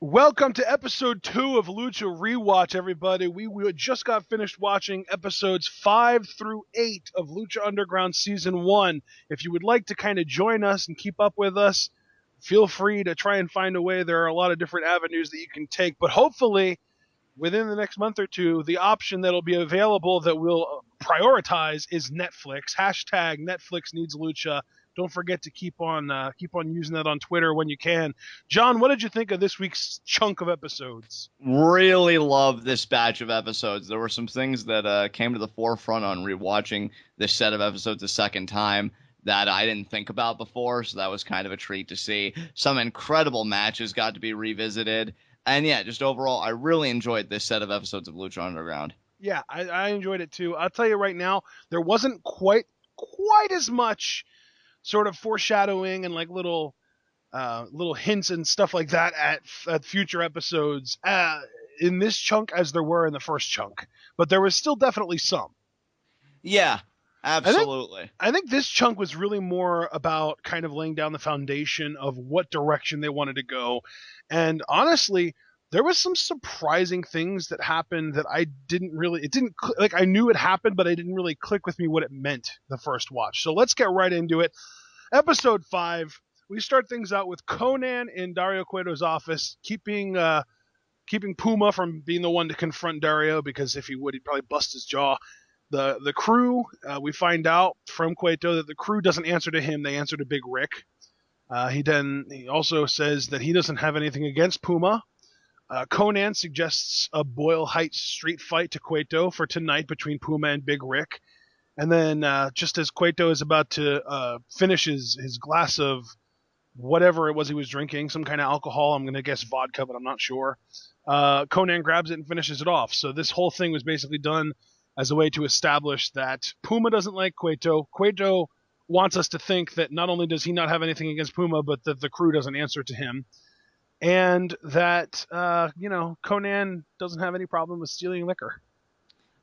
Welcome to episode 2 of Lucha Rewatch, everybody. We just got finished watching episodes 5 through 8 of Lucha Underground Season 1. If you would like to kind of join us and keep up with us, feel free to try and find a way. There are a lot of different avenues that you can take, but hopefully within the next month or two, the option that'll be available that we'll prioritize is Netflix. Hashtag Netflix needs Lucha. Don't forget to keep on using that on Twitter when you can. John, what did you think of this week's chunk of episodes? Really love this batch of episodes. There were some things that came to the forefront on rewatching this set of episodes a second time that I didn't think about before, so that was kind of a treat to see. Some incredible matches got to be revisited. And yeah, just overall, I really enjoyed this set of episodes of Lucha Underground. Yeah, I enjoyed it too. I'll tell you right now, there wasn't quite as much sort of foreshadowing and like little hints and stuff like that at future episodes in this chunk as there were in the first chunk, but there was still definitely some. Yeah, I think absolutely. I think this chunk was really more about kind of laying down the foundation of what direction they wanted to go, and honestly, there was some surprising things that happened that I didn't really it didn't like I knew it happened, but I didn't really click with me what it meant the first watch. So let's get right into it. Episode 5. We start things out with Conan in Dario Cueto's office, keeping Puma from being the one to confront Dario, because if he would, he'd probably bust his jaw. The crew, we find out from Cueto that the crew doesn't answer to him; they answer to Big Rick. He also says that he doesn't have anything against Puma. Conan suggests a Boyle Heights street fight to Cueto for tonight between Puma and Big Rick. And then, just as Cueto is about to finish his glass of whatever it was he was drinking, some kind of alcohol, I'm going to guess vodka, but I'm not sure, Conan grabs it and finishes it off. So this whole thing was basically done as a way to establish that Puma doesn't like Cueto. Cueto wants us to think that not only does he not have anything against Puma, but that the crew doesn't answer to him. And that, Conan doesn't have any problem with stealing liquor.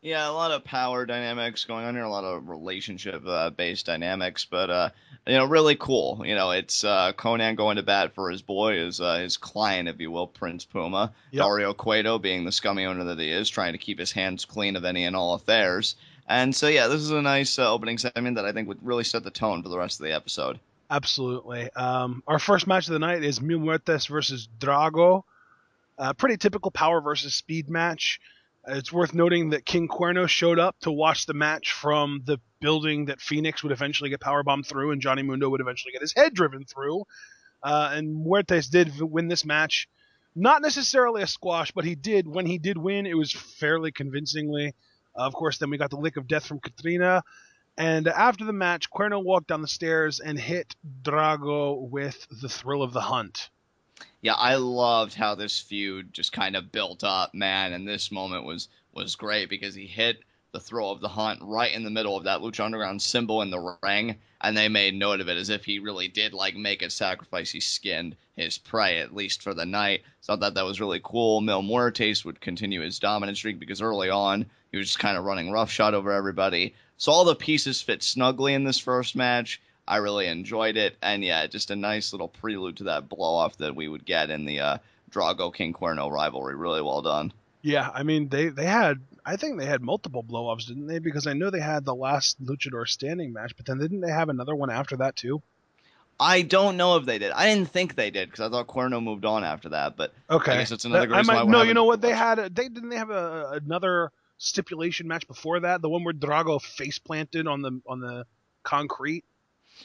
Yeah, a lot of power dynamics going on here, a lot of relationship based dynamics, but really cool. It's Conan going to bat for his boy, his client, if you will, Prince Puma. Yep. Dario Cueto, being the scummy owner that he is, trying to keep his hands clean of any and all affairs. And so, yeah, this is a nice opening segment that I think would really set the tone for the rest of the episode. Absolutely. Our first match of the night is Mil Muertes versus Drago. Pretty typical power versus speed match. It's worth noting that King Cuerno showed up to watch the match from the building that Phoenix would eventually get powerbombed through, and Johnny Mundo would eventually get his head driven through. And Muertes did win this match. Not necessarily a squash, but he did. When he did win, it was fairly convincingly. Of course, then we got the lick of death from Katrina. And after the match, Cuerno walked down the stairs and hit Drago with the thrill of the hunt. Yeah, I loved how this feud just kind of built up, man, and this moment was great because he hit the throw of the hunt right in the middle of that Lucha Underground symbol in the ring, and they made note of it as if he really did like make a sacrifice. He skinned his prey at least for the night. So I thought that was really cool. Mil Muertes would continue his dominant streak because early on he was just kind of running roughshod over everybody. So all the pieces fit snugly in this first match. I really enjoyed it, and yeah, just a nice little prelude to that blow-off that we would get in the Drago King Cuerno rivalry. Really well done. Yeah, I mean I think they had multiple blow-offs, didn't they? Because I know they had the last Luchador standing match, but then didn't they have another one after that too? I don't know if they did. I didn't think they did because I thought Cuerno moved on after that, but I Okay, guess it's another I reason why might we're no. You having know to what? They watch. had they have another stipulation match before that, the one where Drago face planted on the concrete.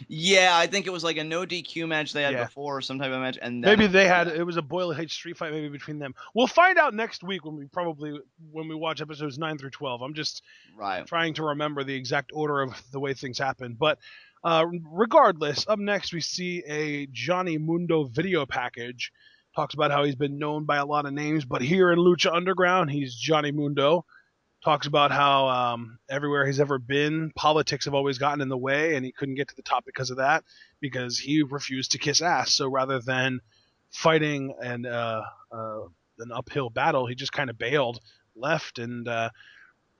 Yeah, I think it was like a no DQ match they had Yeah. before, or some type of match, and then Maybe they had yeah, it was a Boyle H street fight maybe between them. We'll find out next week when we watch episodes 9 through 12. I'm just right. trying to remember the exact order of the way things happen. But regardless, up next we see a Johnny Mundo video package. Talks about how he's been known by a lot of names, but here in Lucha Underground, he's Johnny Mundo. Talks about how everywhere he's ever been, politics have always gotten in the way, and he couldn't get to the top because of that, because he refused to kiss ass. So rather than fighting an uphill battle, he just kind of bailed, left, and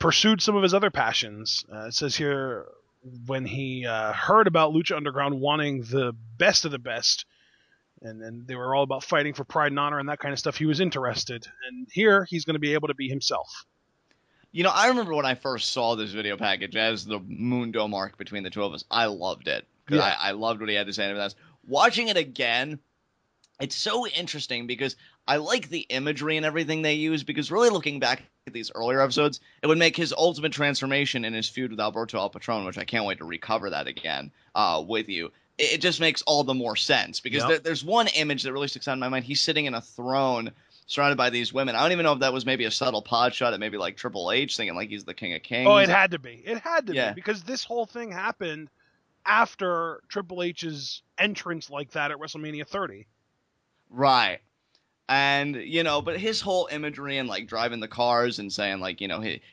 pursued some of his other passions. It says here when he heard about Lucha Underground wanting the best of the best, and they were all about fighting for pride and honor and that kind of stuff. He was interested, and here he's going to be able to be himself. I remember when I first saw this video package as the Mundo mark between the two of us. I loved it. Yeah. I loved what he had to say. And watching it again, it's so interesting because I like the imagery and everything they use, because really looking back at these earlier episodes, it would make his ultimate transformation in his feud with Alberto El Patron, which I can't wait to recover that again with you. It just makes all the more sense, because there's one image that really sticks out in my mind. He's sitting in a throne surrounded by these women. I don't even know if that was maybe a subtle pod shot at maybe like Triple H thinking like he's the King of Kings. Oh, it had to be. It had to be, because this whole thing happened after Triple H's entrance like that at WrestleMania 30. Right. And, but his whole imagery and, like, driving the cars and saying, like,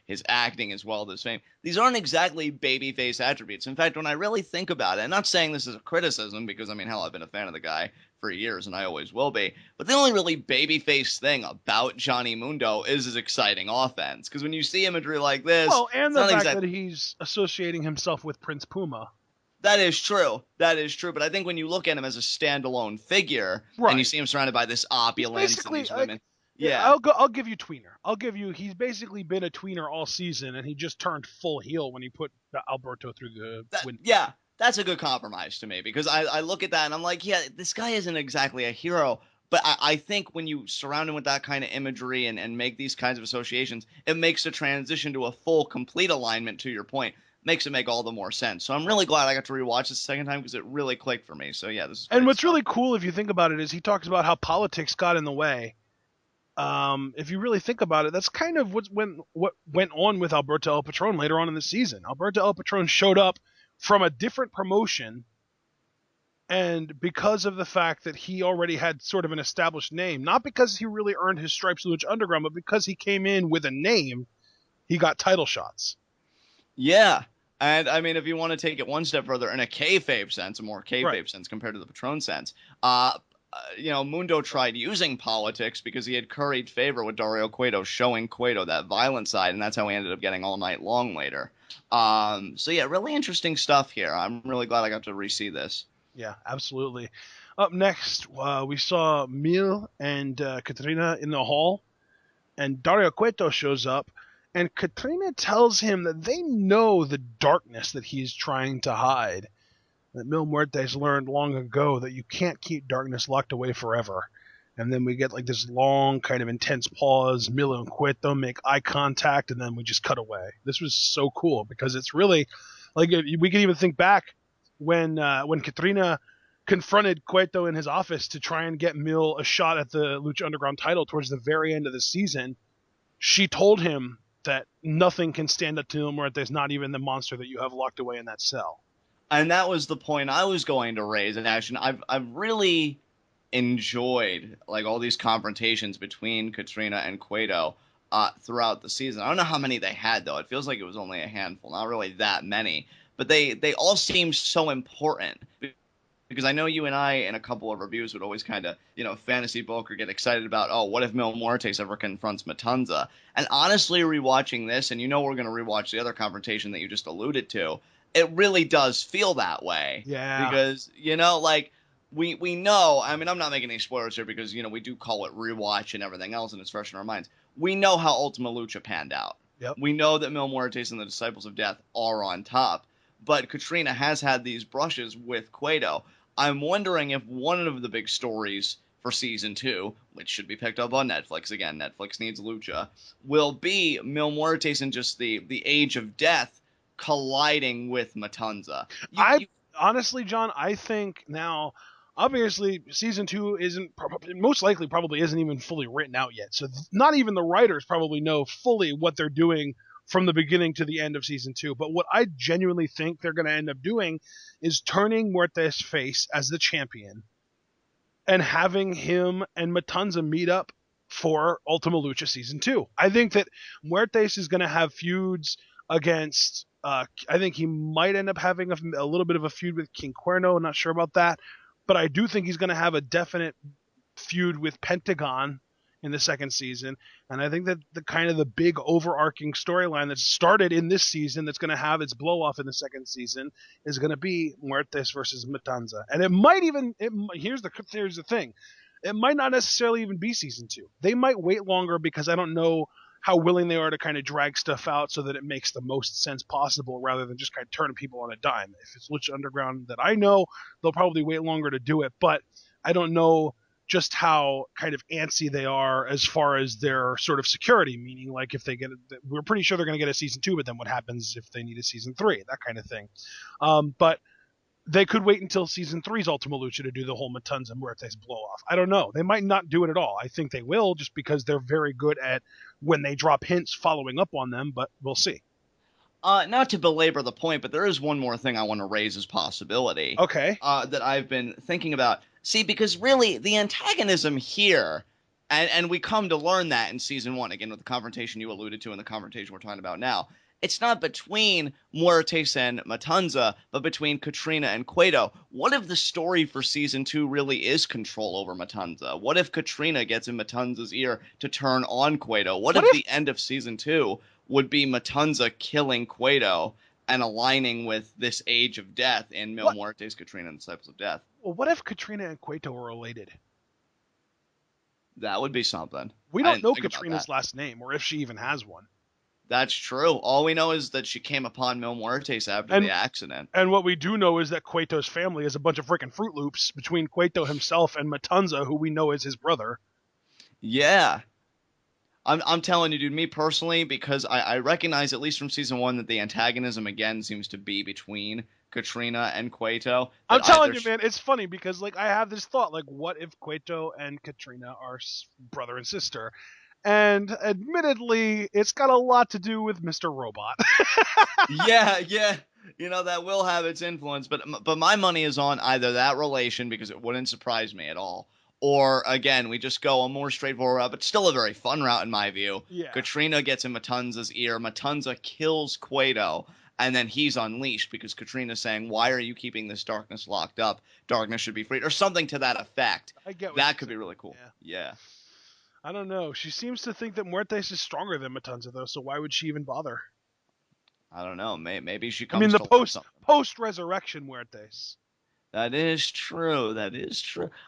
his acting as well as fame, these aren't exactly babyface attributes. In fact, when I really think about it, I'm not saying this is a criticism because, hell, I've been a fan of the guy for years and I always will be, but the only really babyface thing about Johnny Mundo is his exciting offense. Because when you see imagery like this... Well, and the fact that he's associating himself with Prince Puma. That is true. But I think when you look at him as a standalone figure, and you see him surrounded by this opulence and these women, I'll give you tweener. He's basically been a tweener all season, and he just turned full heel when he put Alberto through the window. Yeah, that's a good compromise to me, because I look at that and I'm like, yeah, this guy isn't exactly a hero, but I think when you surround him with that kind of imagery and make these kinds of associations, it makes the transition to a full, complete alignment, to your point. Makes it make all the more sense. So I'm really glad I got to rewatch this second time, because it really clicked for me. So yeah, this is great. And what's really cool, if you think about it, is he talks about how politics got in the way. If you really think about it, that's kind of what went on with Alberto El Patron later on in the season. Alberto El Patron showed up from a different promotion, and because of the fact that he already had sort of an established name, not because he really earned his stripes in Lucha Underground, but because he came in with a name, he got title shots. Yeah. And, if you want to take it one step further, in a kayfabe sense, a more kayfabe sense compared to the Patron sense, Mundo tried using politics because he had curried favor with Dario Cueto, showing Cueto that violent side, and that's how he ended up getting All Night Long later. So, yeah, really interesting stuff here. I'm really glad I got to re-see this. Yeah, absolutely. Up next, we saw Mil and Katrina in the hall, and Dario Cueto shows up. And Katrina tells him that they know the darkness that he's trying to hide. That Mil Muertes learned long ago that you can't keep darkness locked away forever. And then we get like this long kind of intense pause. Mil and Cueto make eye contact, and then we just cut away. This was so cool, because it's really like, we can even think back when Katrina confronted Cueto in his office to try and get Mil a shot at the Lucha Underground title towards the very end of the season. She told him that nothing can stand up to Mil Muertes, not even the monster that you have locked away in that cell. And that was the point I was going to raise. And actually, I've really enjoyed like all these confrontations between Katrina and Cueto throughout the season. I don't know how many they had, though. It feels like it was only a handful, not really that many. But they all seem so important. Because I know you and I, in a couple of reviews, would always kind of, fantasy book or get excited about, oh, what if Mil Muertes ever confronts Matanza? And honestly, rewatching this, and we're going to rewatch the other confrontation that you just alluded to, it really does feel that way. Yeah. Because, we know, I'm not making any spoilers here because, we do call it rewatch and everything else, and it's fresh in our minds. We know how Ultima Lucha panned out. Yep. We know that Mil Muertes and the Disciples of Death are on top. But Katrina has had these brushes with Cueto. I'm wondering if one of the big stories for Season 2, which should be picked up on Netflix, again, Netflix needs Lucha, will be Mil Muertes and just the Age of Death colliding with Matanza. Honestly, John, I think now, obviously, Season 2 most likely probably isn't even fully written out yet, so not even the writers probably know fully what they're doing from the beginning to the end of Season 2. But what I genuinely think they're going to end up doing is turning Muertes face as the champion and having him and Matanza meet up for Ultima Lucha Season 2. I think that Muertes is going to have feuds against... I think he might end up having a little bit of a feud with King Cuerno. I'm not sure about that. But I do think he's going to have a definite feud with Pentagon in the second season. And I think that the kind of the big overarching storyline that started in this season that's going to have its blow off in the second season is going to be Muertes versus Matanza. And it might even, here's the thing. It might not necessarily even be season 2. They might wait longer because I don't know how willing they are to kind of drag stuff out so that it makes the most sense possible rather than just kind of turning people on a dime. If it's Lucha Underground that I know, they'll probably wait longer to do it, but I don't know just how kind of antsy they are as far as their sort of security, meaning like if they get it, we're pretty sure they're going to get a season 2, but then what happens if they need a season 3, that kind of thing. But they could wait until season 3's Ultima Lucha to do the whole Matanza Muertes blow off. I don't know. They might not do it at all. I think they will just because they're very good at when they drop hints following up on them, but we'll see. Not to belabor the point, but there is one more thing I want to raise as possibility. Okay. That I've been thinking about. See, because really the antagonism here, and we come to learn that in season 1, again with the confrontation you alluded to and the confrontation we're talking about now. It's not between Muertes and Matanza, but between Katrina and Cueto. What if the story for season 2 really is control over Matanza? What if Katrina gets in Matanza's ear to turn on Cueto? What if the end of season 2 would be Matanza killing Cueto and aligning with this age of death in Mil Muertes, Katrina, and the Disciples of Death? Well, what if Katrina and Cueto were related? That would be something. We don't know Katrina's last name, or if she even has one. That's true. All we know is that she came upon Mil Muertes after the accident. And what we do know is that Cueto's family is a bunch of freaking Fruit Loops between Cueto himself and Matanza, who we know is his brother. Yeah. I'm telling you, dude, me personally, because I recognize, at least from season 1, that the antagonism, again, seems to be between Katrina and Cueto. I'm telling you, man, it's funny because, like, I have this thought, like, what if Cueto and Katrina are brother and sister? And admittedly, it's got a lot to do with Mr. Robot. yeah. You know, that will have its influence. But my money is on either that relation, because it wouldn't surprise me at all. Or, again, we just go a more straightforward route, but still a very fun route in my view. Yeah. Katrina gets in Matanza's ear. Matanza kills Cueto. And then he's unleashed because Katrina's saying, why are you keeping this darkness locked up? Darkness should be freed. Or something to that effect. I get what that could be really cool. Yeah. I don't know. She seems to think that Muertes is stronger than Matanza, though, so why would she even bother? I don't know. Maybe she comes the to post-resurrection Muertes. That is true.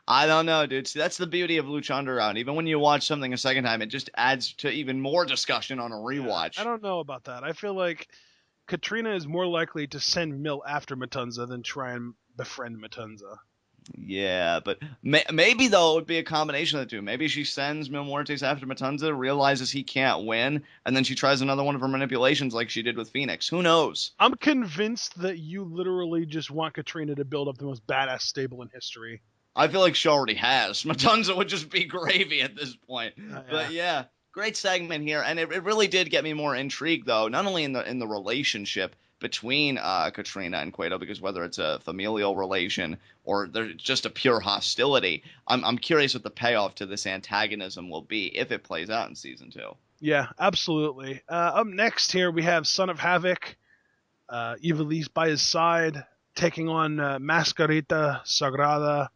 I don't know, dude. See, that's the beauty of Lucha Underground. Even when you watch something a second time, it just adds to even more discussion on a rewatch. Yeah, I don't know about that. I feel like Katrina is more likely to send Mil after Matanza than try and befriend Matanza. Yeah, but maybe, though, it would be a combination of the two. Maybe she sends Mil Muertes after Matanza, realizes he can't win, and then she tries another one of her manipulations like she did with Phoenix. Who knows? I'm convinced that you literally just want Katrina to build up the most badass stable in history. I feel like she already has. Matanza would just be gravy at this point. But yeah, great segment here, and it really did get me more intrigued, though, not only in the relationship between Katrina and Cueto, because whether it's a familial relation or there's just a pure hostility, I'm curious what the payoff to this antagonism will be if it plays out in season 2. Yeah, absolutely. Up next here we have Son of Havoc, Ivelisse by his side, taking on Mascarita, Sagrada,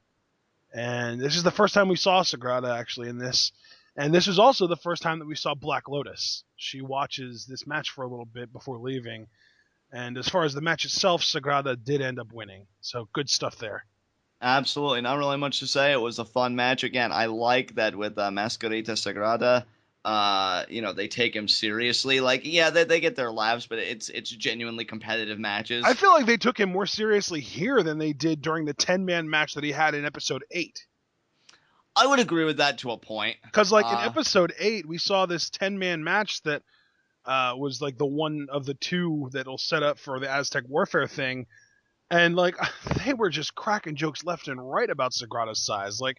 and this is the first time we saw Sagrada actually in this. And this is also the first time that we saw Black Lotus. She watches this match for a little bit before leaving. And as far as the match itself, Sagrada did end up winning. So good stuff there. Absolutely. Not really much to say. It was a fun match. Again, I like that with Mascarita Sagrada, they take him seriously. Like, yeah, they get their laughs, but it's genuinely competitive matches. I feel like they took him more seriously here than they did during the 10-man match that he had in episode 8. I would agree with that to a point. Because, like, in episode 8, we saw this 10-man match that was like the one of the two that'll set up for the Aztec Warfare thing. And like they were just cracking jokes left and right about Sagrada's size. Like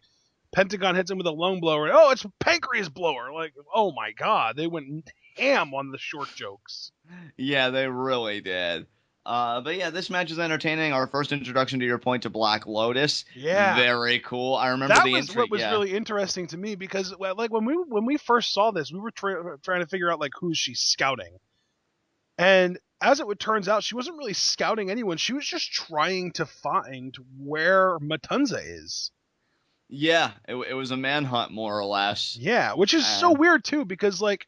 Pentagon hits him with a lung blower. And, it's a pancreas blower. Like, oh my God, they went ham on the short jokes. Yeah, they really did. But yeah, this match is entertaining. Our first introduction, to your point, to Black Lotus. Yeah, very cool. I remember that the was what was really interesting to me because, like, when we first saw this, we were trying to figure out like who's she scouting, and as it turns out, she wasn't really scouting anyone. She was just trying to find where Matanza is. Yeah, it was a manhunt more or less. Yeah, which is so And weird too, because like,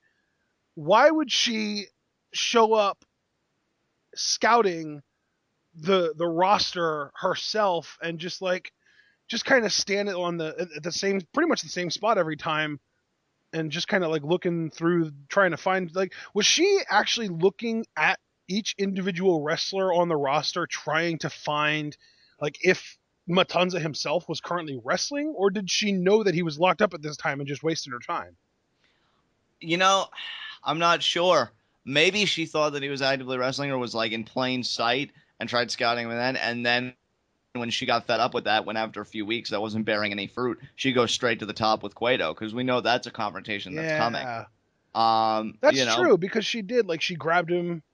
why would she show up scouting the roster herself and just kind of stand on the same, pretty much the same spot every time, and just kind of like looking through, trying to find, like, was she actually looking at each individual wrestler on the roster trying to find, like, if Matanza himself was currently wrestling, or did she know that he was locked up at this time and just wasted her time? you know, I'm not sure. Maybe she thought that he was actively wrestling or was like in plain sight and tried scouting him then. And then when she got fed up with that, when after a few weeks that wasn't bearing any fruit, she goes straight to the top with Cueto because we know that's a confrontation that's coming. Yeah, You that's know, true, because she did, like, she grabbed him.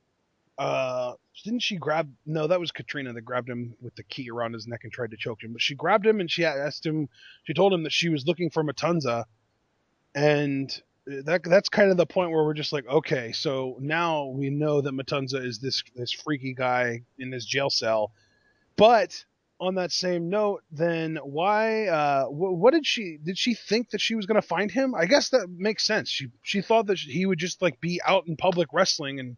Didn't she grab? No, that was Katrina that grabbed him with the key around his neck and tried to choke him. But she grabbed him and she asked him. She told him that she was looking for Matanza, and that's kind of the point where we're just like, okay, so now we know that Matanza is this freaky guy in this jail cell. But on that same note, then why? What did she think that she was going to find him? I guess that makes sense. She thought that he would just like be out in public wrestling, and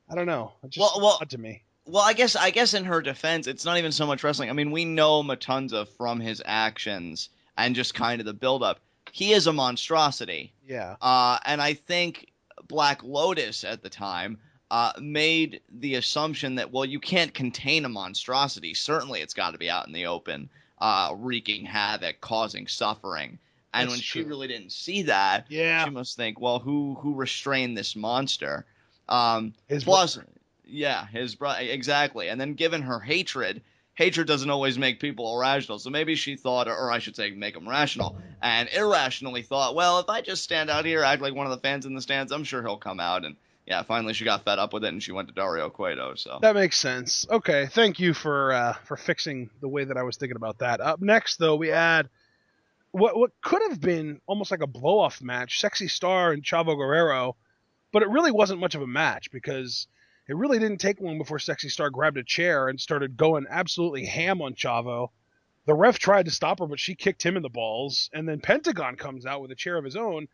I don't know. It just well, seems well, odd to me. well. I guess in her defense, it's not even so much wrestling. I mean, we know Matunza from his actions and just kind of the buildup. He is a monstrosity. Yeah. And I think Black Lotus at the time made the assumption that, well, you can't contain a monstrosity. Certainly, it's got to be out in the open, wreaking havoc, causing suffering. And That's when she true. really didn't see that, Yeah. she must think, well, who restrained this monster? His Plus, brother. yeah, his brother exactly. And then given her hatred doesn't always make people irrational. So maybe she thought, or I should say, make them rational, and irrationally thought, well, if I just stand out here, act like one of the fans in the stands, I'm sure he'll come out. And yeah, finally she got fed up with it, and she went to Dario Cueto. So That makes sense. Okay, thank you for fixing the way that I was thinking about that. Up next, though, we add what could have been almost like a blow off match, Sexy Star and Chavo Guerrero, but it really wasn't much of a match because it really didn't take long before Sexy Star grabbed a chair and started going absolutely ham on Chavo. The ref tried to stop her, but she kicked him in the balls, and then Pentagon comes out with a chair of his own,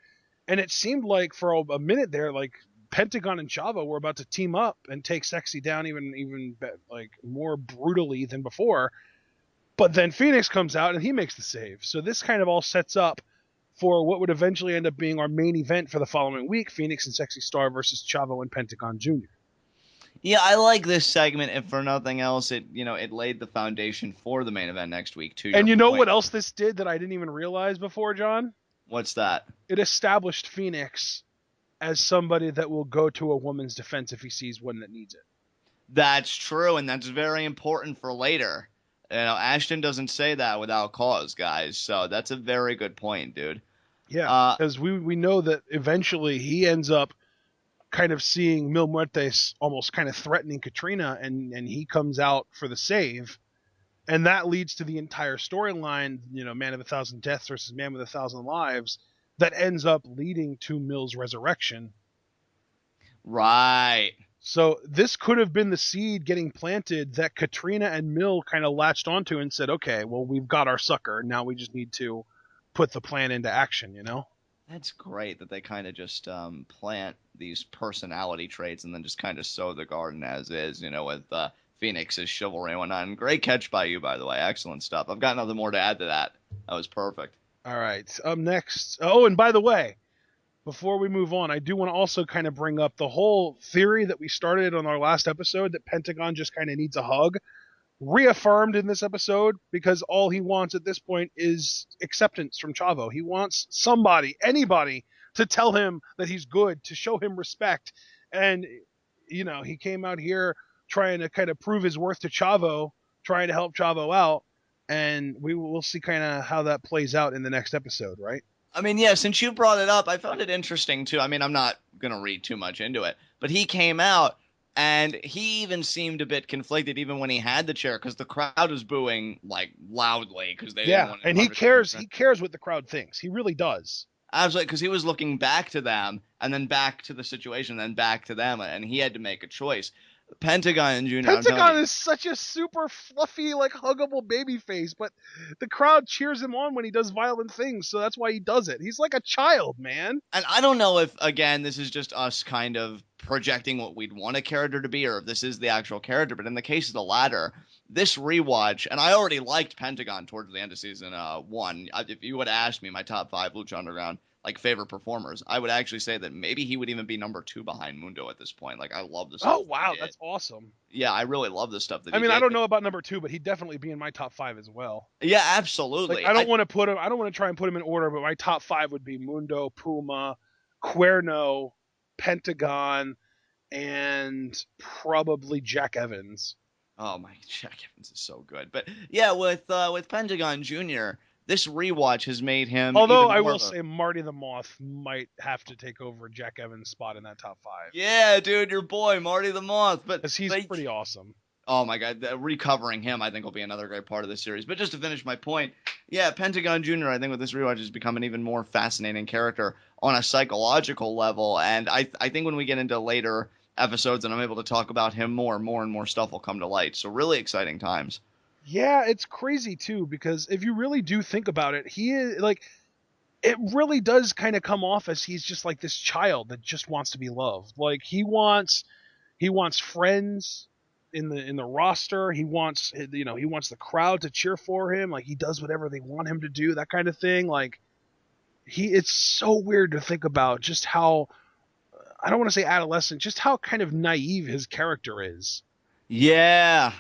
and it seemed like for a minute there, like Pentagon and Chavo were about to team up and take Sexy down even like more brutally than before. But then Phoenix comes out and he makes the save. So this kind of all sets up for what would eventually end up being our main event for the following week: Phoenix and Sexy Star versus Chavo and Pentagon Jr. yeah, I like this segment. If for nothing else, it laid the foundation for the main event next week. To And your you know point, what else this did that I didn't even realize before, John? what's that? It established Phoenix as somebody that will go to a woman's defense if he sees one that needs it. That's true, and that's very important for later. Ashton doesn't say that without cause, guys. So that's a very good point, dude. Yeah, Uh, because we know that eventually he ends up kind of seeing Mil Muertes almost kind of threatening Katrina, and he comes out for the save, and that leads to the entire storyline. Man of a Thousand Deaths versus Man with a Thousand Lives, that ends up leading to Mil's resurrection. right. So this could have been the seed getting planted that Katrina and Mil kind of latched onto and said, okay, well, we've got our sucker. Now we just need to put the plan into action. That's great that they kind of just plant these personality traits and then just kind of sow the garden as is, with Phoenix's chivalry and whatnot. And great catch by you, by the way. Excellent stuff. I've got nothing more to add to that. That was perfect. All right. Up next. Oh, and by the way, before we move on, I do want to also kind of bring up the whole theory that we started on our last episode that Pentagon just kind of needs a hug, reaffirmed in this episode, because all he wants at this point is acceptance from Chavo. He wants somebody, anybody, to tell him that he's good, to show him respect. And, he came out here trying to kind of prove his worth to Chavo, trying to help Chavo out. And we'll see kind of how that plays out in the next episode, right? I mean, yeah, since you brought it up, I found it interesting, too. I mean, I'm not going to read too much into it, but he came out and he even seemed a bit conflicted even when he had the chair because the crowd was booing like loudly because they didn't Yeah, want and to. he cares. He cares what the crowd thinks. He really does. Absolutely, because he was looking back to them and then back to the situation, then back to them, and he had to make a choice. Pentagon Jr. Pentagon is such a super fluffy, like huggable baby face, but the crowd cheers him on when he does violent things, so that's why he does it. He's like a child, man. And I don't know if, again, this is just us kind of projecting what we'd want a character to be, or if this is the actual character. But in the case of the latter, this rewatch, and I already liked Pentagon towards the end of season 1. If you would ask me my top 5 Lucha Underground favorite performers, I would actually say that maybe he would even be number 2 behind Mundo at this point. Like, I love the stuff. Oh wow, that's awesome. Yeah, I really love the stuff that. I mean, I don't know about number 2, but he'd definitely be in my top 5 as well. Yeah, absolutely. Like, I don't want to try and put him in order, but my top 5 would be Mundo, Puma, Cuerno, Pentagon, and probably Jack Evans. Oh my, Jack Evans is so good. But yeah, with Pentagon Jr., this rewatch has made him. Although I will say Marty the Moth might have to take over Jack Evans' spot in that top 5. Yeah, dude, your boy Marty the Moth, but he's pretty awesome. Oh my God, recovering him I think will be another great part of the series. But just to finish my point, yeah, Pentagon Jr. I think with this rewatch has become an even more fascinating character on a psychological level, and I think when we get into later episodes and I'm able to talk about him more and more stuff will come to light. So really exciting times. Yeah, it's crazy too, because if you really do think about it, he is like, it really does kind of come off as he's just like this child that just wants to be loved. Like he wants friends in the roster. He wants the crowd to cheer for him. Like he does whatever they want him to do, that kind of thing. Like it's so weird to think about just how, I don't want to say adolescent, just how kind of naive his character is. Yeah.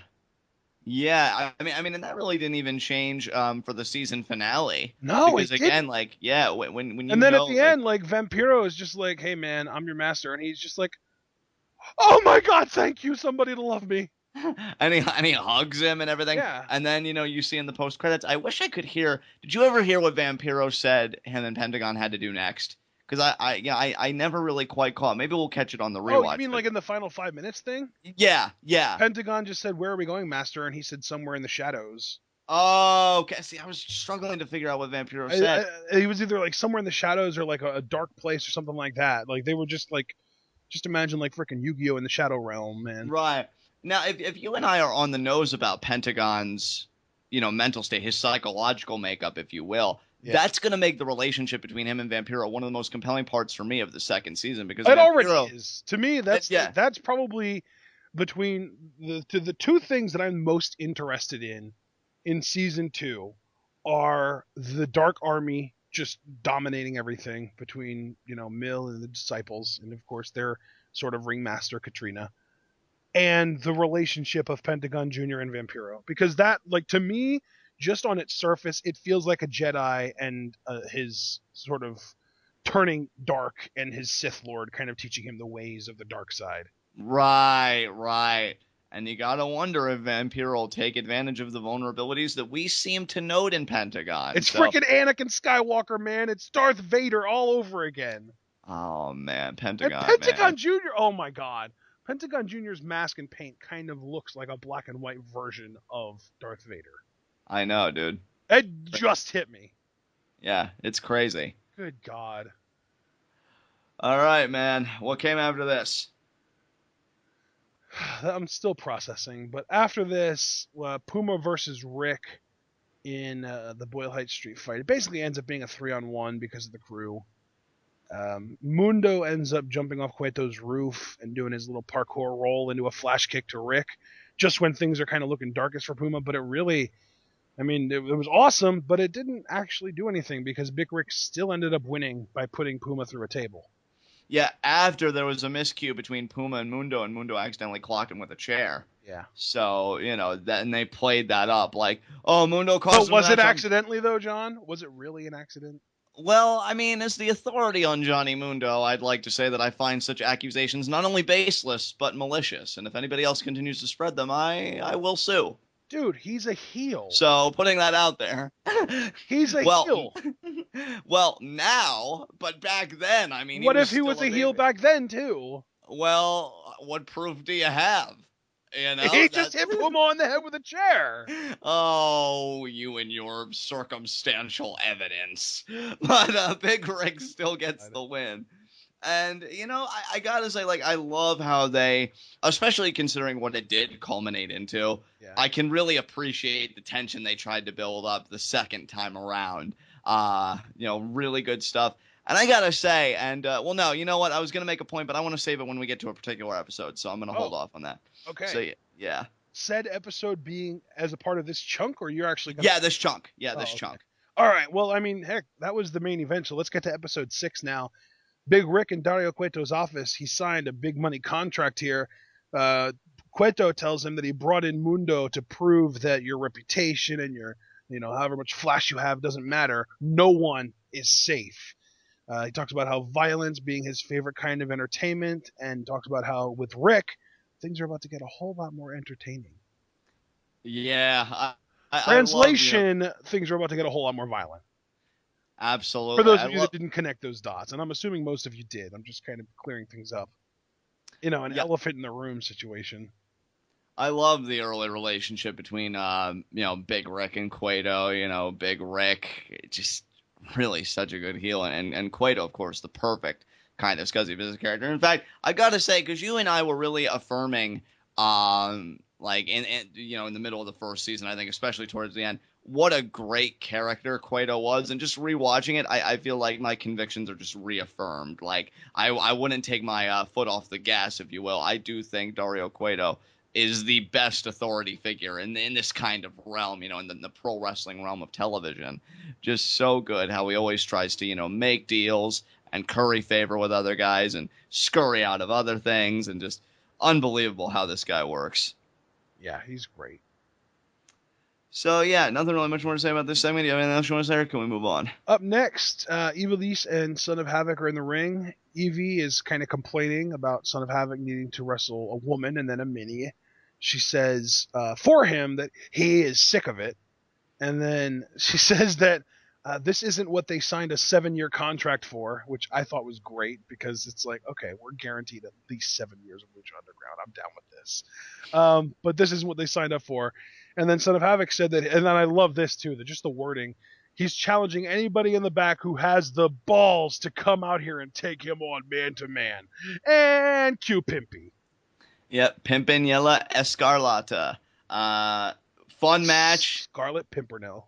Yeah, I mean, and that really didn't even change for the season finale. No, because again, like, yeah, when you and then at the end, like Vampiro is just like, "Hey, man, I'm your master," and he's just like, "Oh my God, thank you, somebody to love me." and he hugs him and everything. Yeah. And then you see in the post credits. I wish I could hear. Did you ever hear what Vampiro said him and Pentagon had to do next? Because I never really quite caught. Maybe we'll catch it on the rewatch. Oh, you mean like in the final 5 minutes thing? Yeah. Pentagon just said, "Where are we going, Master?" And he said, "Somewhere in the shadows." Oh, okay. See, I was struggling to figure out what Vampiro said. He was either like somewhere in the shadows or like a dark place or something like that. Like they were just imagine like freaking Yu-Gi-Oh in the Shadow Realm, man. Right. Now, if you and I are on the nose about Pentagon's, mental state, his psychological makeup, if you will. Yeah. That's going to make the relationship between him and Vampiro one of the most compelling parts for me of the second season, because it Vampiro, already is. To me, that's probably between the two things that I'm most interested in season 2 are the Dark Army just dominating everything between Mill and the Disciples, and of course their sort of ringmaster Katrina, and the relationship of Pentagon Jr. and Vampiro, because that, like, to me, just on its surface, it feels like a Jedi and his sort of turning dark and his Sith Lord kind of teaching him the ways of the dark side. Right. And you gotta wonder if Vampiro will take advantage of the vulnerabilities that we seem to note in Pentagon. It's freaking Anakin Skywalker, man. It's Darth Vader all over again. Oh, man. Pentagon Jr. Oh, my God. Pentagon Jr.'s mask and paint kind of looks like a black and white version of Darth Vader. I know, dude. It just hit me. Yeah, it's crazy. Good God. All right, man. What came after this? I'm still processing, but after this, Puma versus Rick in the Boyle Heights street fight. It basically ends up being a 3-on-1 because of the crew. Mundo ends up jumping off Cueto's roof and doing his little parkour roll into a flash kick to Rick, just when things are kind of looking darkest for Puma, but it really... I mean, it was awesome, but it didn't actually do anything because Big Rick still ended up winning by putting Puma through a table. Yeah, after there was a miscue between Puma and Mundo accidentally clocked him with a chair. Yeah. So, and they played that up like, oh, Mundo caused him. Was it accidentally, though, John? Was it really an accident? Well, I mean, as the authority on Johnny Mundo, I'd like to say that I find such accusations not only baseless, but malicious. And if anybody else continues to spread them, I will sue. Dude, he's a heel. So, putting that out there. He's a heel. Well, now, but back then, I mean... What if he was a heel back then, too? Well, what proof do you have? He just hit Puma on the head with a chair. Oh, you and your circumstantial evidence. But Big Rick still gets the win. And, I gotta say, like, I love how they, especially considering what it did culminate into, Yeah. I can really appreciate the tension they tried to build up the second time around. Really good stuff. And I gotta say, well, no, you know what? I was gonna make a point, but I want to save it when we get to a particular episode, so I'm gonna hold Oh, off on that. okay. So, yeah. Said episode being as a part of this chunk, or you're actually gonna? Yeah, this chunk. Yeah, this Oh, okay. chunk. All right. Well, I mean, heck, that was the main event. So let's get to episode 6 now. Big Rick in Dario Cueto's office. He signed a big money contract here. Cueto tells him that he brought in Mundo to prove that your reputation and your, however much flash you have doesn't matter. No one is safe. He talks about how violence being his favorite kind of entertainment, and talks about how with Rick, things are about to get a whole lot more entertaining. Yeah, I love, Translation, things are about to get a whole lot more violent. For absolutely. those I of you love, that didn't connect those dots, and I'm assuming most of you did, I'm just kind of clearing things up. An yeah, elephant in the room situation. I love the early relationship between, Big Rick and Cueto. Big Rick, just really such a good heel, and Cueto, of course, the perfect kind of scuzzy business character. In fact, I gotta say, because you and I were really affirming, like in the middle of the first season, I think, especially towards the end, what a great character Cueto was, and just rewatching it, I feel like my convictions are just reaffirmed. Like I wouldn't take my foot off the gas, if you will. I do think Dario Cueto is the best authority figure in this kind of realm, in the pro wrestling realm of television. Just so good how he always tries to, make deals and curry favor with other guys and scurry out of other things, and just unbelievable how this guy works. Yeah, he's great. So, yeah, nothing really much more to say about this segment. Do you have anything else you want to say, or can we move on? Up next, Ivelisse and Son of Havoc are in the ring. Evie is kind of complaining about Son of Havoc needing to wrestle a woman and then a mini. She says for him that he is sick of it. And then she says that this isn't what they signed a 7-year contract for, which I thought was great because it's like, okay, we're guaranteed at least 7 years of Lucha Underground. I'm down with this. But this isn't what they signed up for. And then Son of Havoc said that, and then I love this too, that just the wording. He's challenging anybody in the back who has the balls to come out here and take him on man to man. And cue Pimpy. Yep, Pimpinela Escarlata. Fun match. Scarlet Pimpernel.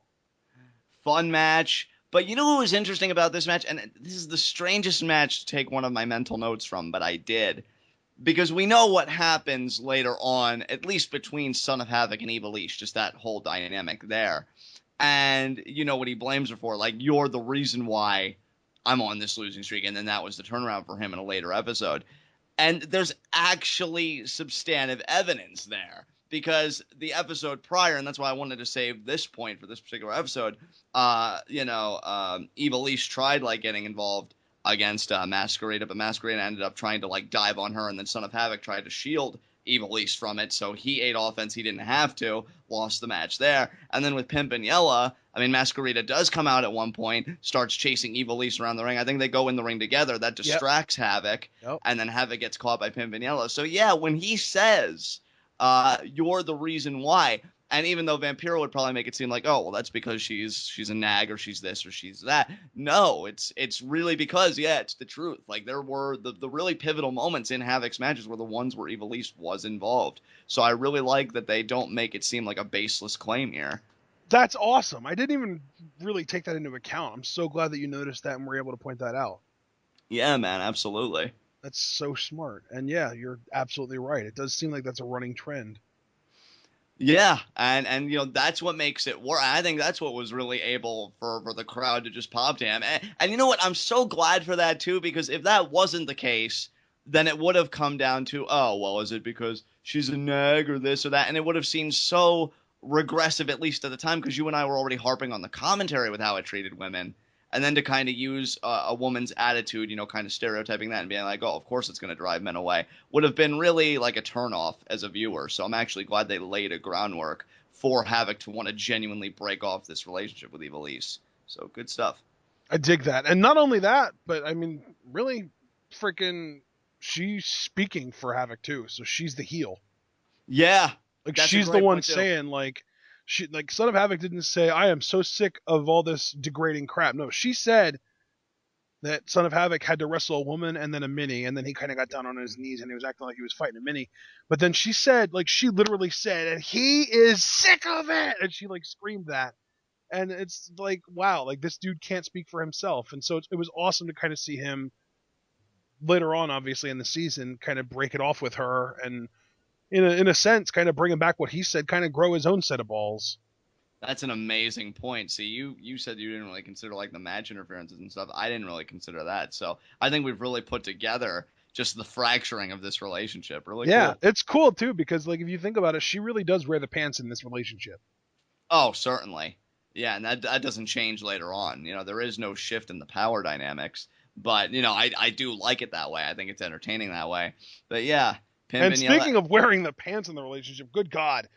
Fun match. But you know what was interesting about this match? And this is the strangest match to take one of my mental notes from, but I did. Because we know what happens later on, at least between Son of Havoc and Ivelisse, just that whole dynamic there. And you know what he blames her for, like, you're the reason why I'm on this losing streak. And then that was the turnaround for him in a later episode. And there's actually substantive evidence there. Because the episode prior, and that's why I wanted to save this point for this particular episode, Ivelisse tried, like, getting involved against Masquerade, but Masquerade ended up trying to, like, dive on her, and then Son of Havoc tried to shield Ivelisse from it, so he ate offense he didn't have to, lost the match there. And then with Pimpinela, I mean, Masquerade does come out at one point, starts chasing Ivelisse around the ring. I think they go in the ring together. That distracts Havoc, and then Havoc gets caught by Pimpinela. So, yeah, when he says, you're the reason why, and even though Vampiro would probably make it seem like, oh, well, that's because she's a nag, or she's this, or she's that. No, it's really because, it's the truth. Like, there were the really pivotal moments in Havoc's matches were the ones where Ivelisse was involved. So I really like that they don't make it seem like a baseless claim here. That's awesome. I didn't even really take that into account. I'm so glad that you noticed that and were able to point that out. Yeah, man, absolutely. That's so smart. And yeah, you're absolutely right. It does seem like that's a running trend. Yeah, and that's what makes it work. I think that's what was really able for the crowd to just pop to him. And you know what? I'm so glad for that too, because if that wasn't the case, then it would have come down to, oh, well, is it because she's a nag or this or that? And it would have seemed so regressive, at least at the time, because you and I were already harping on the commentary with how it treated women. And then to kind of use a woman's attitude, kind of stereotyping that and being like, oh, of course it's going to drive men away, would have been really like a turnoff as a viewer. So I'm actually glad they laid a groundwork for Havoc to want to genuinely break off this relationship with Ivelisse. So good stuff. I dig that. And not only that, but I mean, really freaking, she's speaking for Havoc too. So she's the heel. Yeah. Like, she's the one saying, like, Son of Havoc didn't say, I am so sick of all this degrading crap. No, she said, that Son of Havoc had to wrestle a woman and then a mini, and then he kind of got down on his knees and he was acting like he was fighting a mini. But then she said, like, she literally said, and he is sick of it, and she like screamed that. And it's like, wow, like this dude can't speak for himself. And so it was awesome to kind of see him later on, obviously in the season, kind of break it off with her, and in a sense, kind of bringing back what he said, kind of grow his own set of balls. That's an amazing point. See, you said you didn't really consider like the match interferences and stuff. I didn't really consider that. So I think we've really put together just the fracturing of this relationship. Really Yeah, cool. it's cool too because like if you think about it, she really does wear the pants in this relationship. Oh, certainly. Yeah, and that doesn't change later on. There is no shift in the power dynamics. But, I do like it that way. I think it's entertaining that way. But yeah, And Pimpinela. speaking of wearing the pants in the relationship, good God,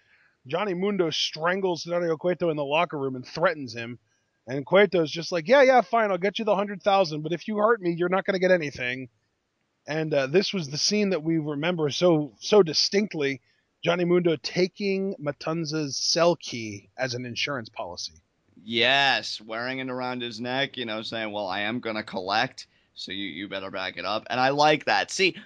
Johnny Mundo strangles Dario Cueto in the locker room and threatens him. And Cueto's just like, yeah, fine, I'll get you the 100,000, but if you hurt me, you're not going to get anything. And this was the scene that we remember so distinctly. Johnny Mundo taking Matanza's cell key as an insurance policy. Yes, wearing it around his neck, saying, well, I am going to collect, so you better back it up. And I like that. See,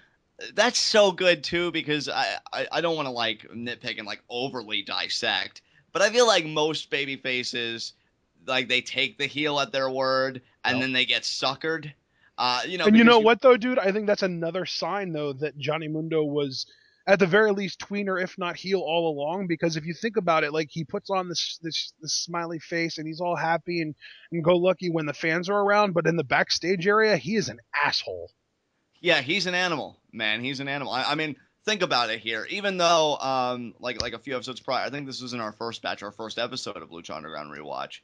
that's so good, too, because I don't want to, like, nitpick and, like, overly dissect, but I feel like most baby faces, like, they take the heel at their word, and then they get suckered. And you know what, though, dude? I think that's another sign, though, that Johnny Mundo was, at the very least, tweener, if not heel, all along. Because if you think about it, like, he puts on this smiley face, and he's all happy and go lucky when the fans are around. But in the backstage area, he is an asshole. Yeah, he's an animal, man. He's an animal. I mean, think about it here. Even though, like a few episodes prior, I think this was in our first batch, our first episode of Lucha Underground Rewatch,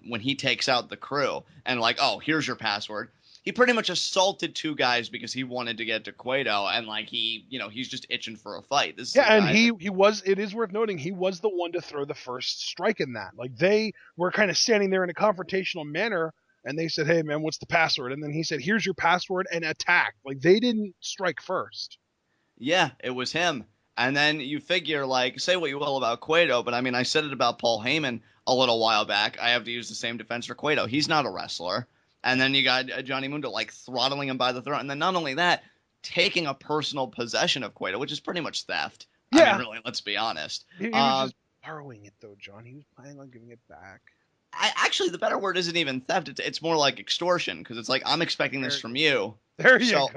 when he takes out the crew and like, oh, here's your password. He pretty much assaulted two guys because he wanted to get to Cueto, and like he's just itching for a fight. This is and he was. It is worth noting he was the one to throw the first strike in that. Like they were kind of standing there in a confrontational manner, and they said, "Hey, man, what's the password?" And then he said, "Here's your password," and attacked. Like they didn't strike first. Yeah, it was him. And then you figure, like, say what you will about Cueto, but I mean, I said it about Paul Heyman a little while back. I have to use the same defense for Cueto. He's not a wrestler. And then you got Johnny Mundo, like, throttling him by the throat. And then not only that, taking a personal possession of Cueto, which is pretty much theft. Yeah. I mean, really, let's be honest. He was just borrowing it, though, John. He was planning on giving it back. Actually, the better word isn't even theft. It's more like extortion, because it's like, I'm expecting this from you. There you go.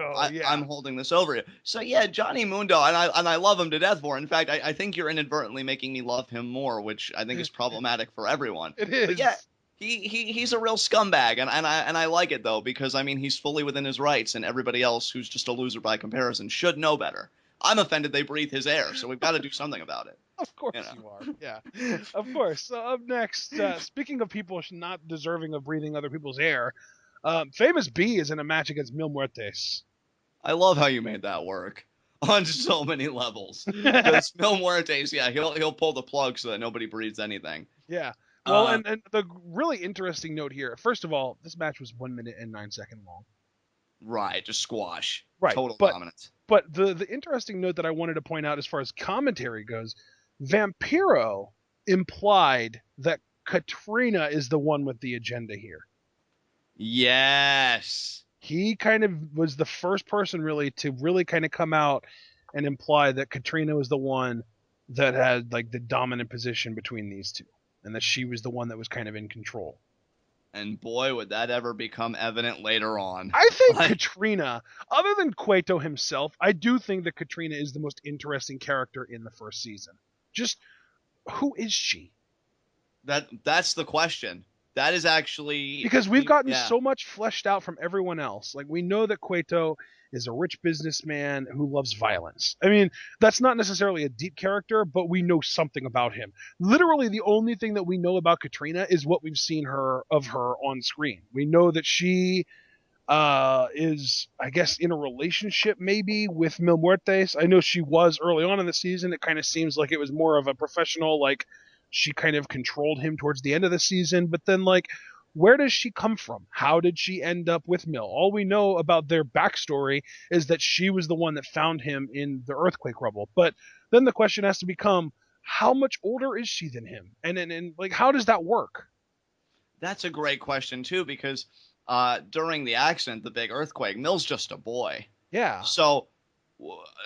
I'm holding this over you. So yeah, Johnny Mundo, and I love him to death for it. In fact, I think you're inadvertently making me love him more, which I think is problematic for everyone. It is. But yeah, he's a real scumbag, and I like it though, because I mean he's fully within his rights, and everybody else who's just a loser by comparison should know better. I'm offended they breathe his air, so we've got to do something about it. Of course you are. Yeah, of course. So up next, speaking of people not deserving of breathing other people's air, Famous B is in a match against Mil Muertes. I love how you made that work on so many levels. Because Mil Muertes, yeah, he'll pull the plug so that nobody breathes anything. Yeah. Well, and the really interesting note here, first of all, this match was 1 minute and 9 seconds long. Right, just squash. Right. Total dominance. But the interesting note that I wanted to point out as far as commentary goes, Vampiro implied that Katrina is the one with the agenda here. Yes. He kind of was the first person really to really kind of come out and imply that Katrina was the one that had like the dominant position between these two, and that she was the one that was kind of in control. And boy, would that ever become evident later on. I think Katrina, other than Cueto himself, I do think that Katrina is the most interesting character in the first season. Just, who is she? That's the question. That is actually... Because we've gotten so much fleshed out from everyone else. Like, we know that Cueto is a rich businessman who loves violence. I mean, that's not necessarily a deep character, but we know something about him. Literally, the only thing that we know about Katrina is what we've seen of her on screen. We know that she is, I guess, in a relationship maybe with Mil Muertes. I know she was early on in the season. It kind of seems like it was more of a professional, like, she kind of controlled him towards the end of the season. But then, like, where does she come from? How did she end up with Mil? All we know about their backstory is that she was the one that found him in the earthquake rubble. But then the question has to become, how much older is she than him? And like, how does that work? That's a great question, too, because during the accident, the big earthquake, Mill's just a boy. Yeah. So,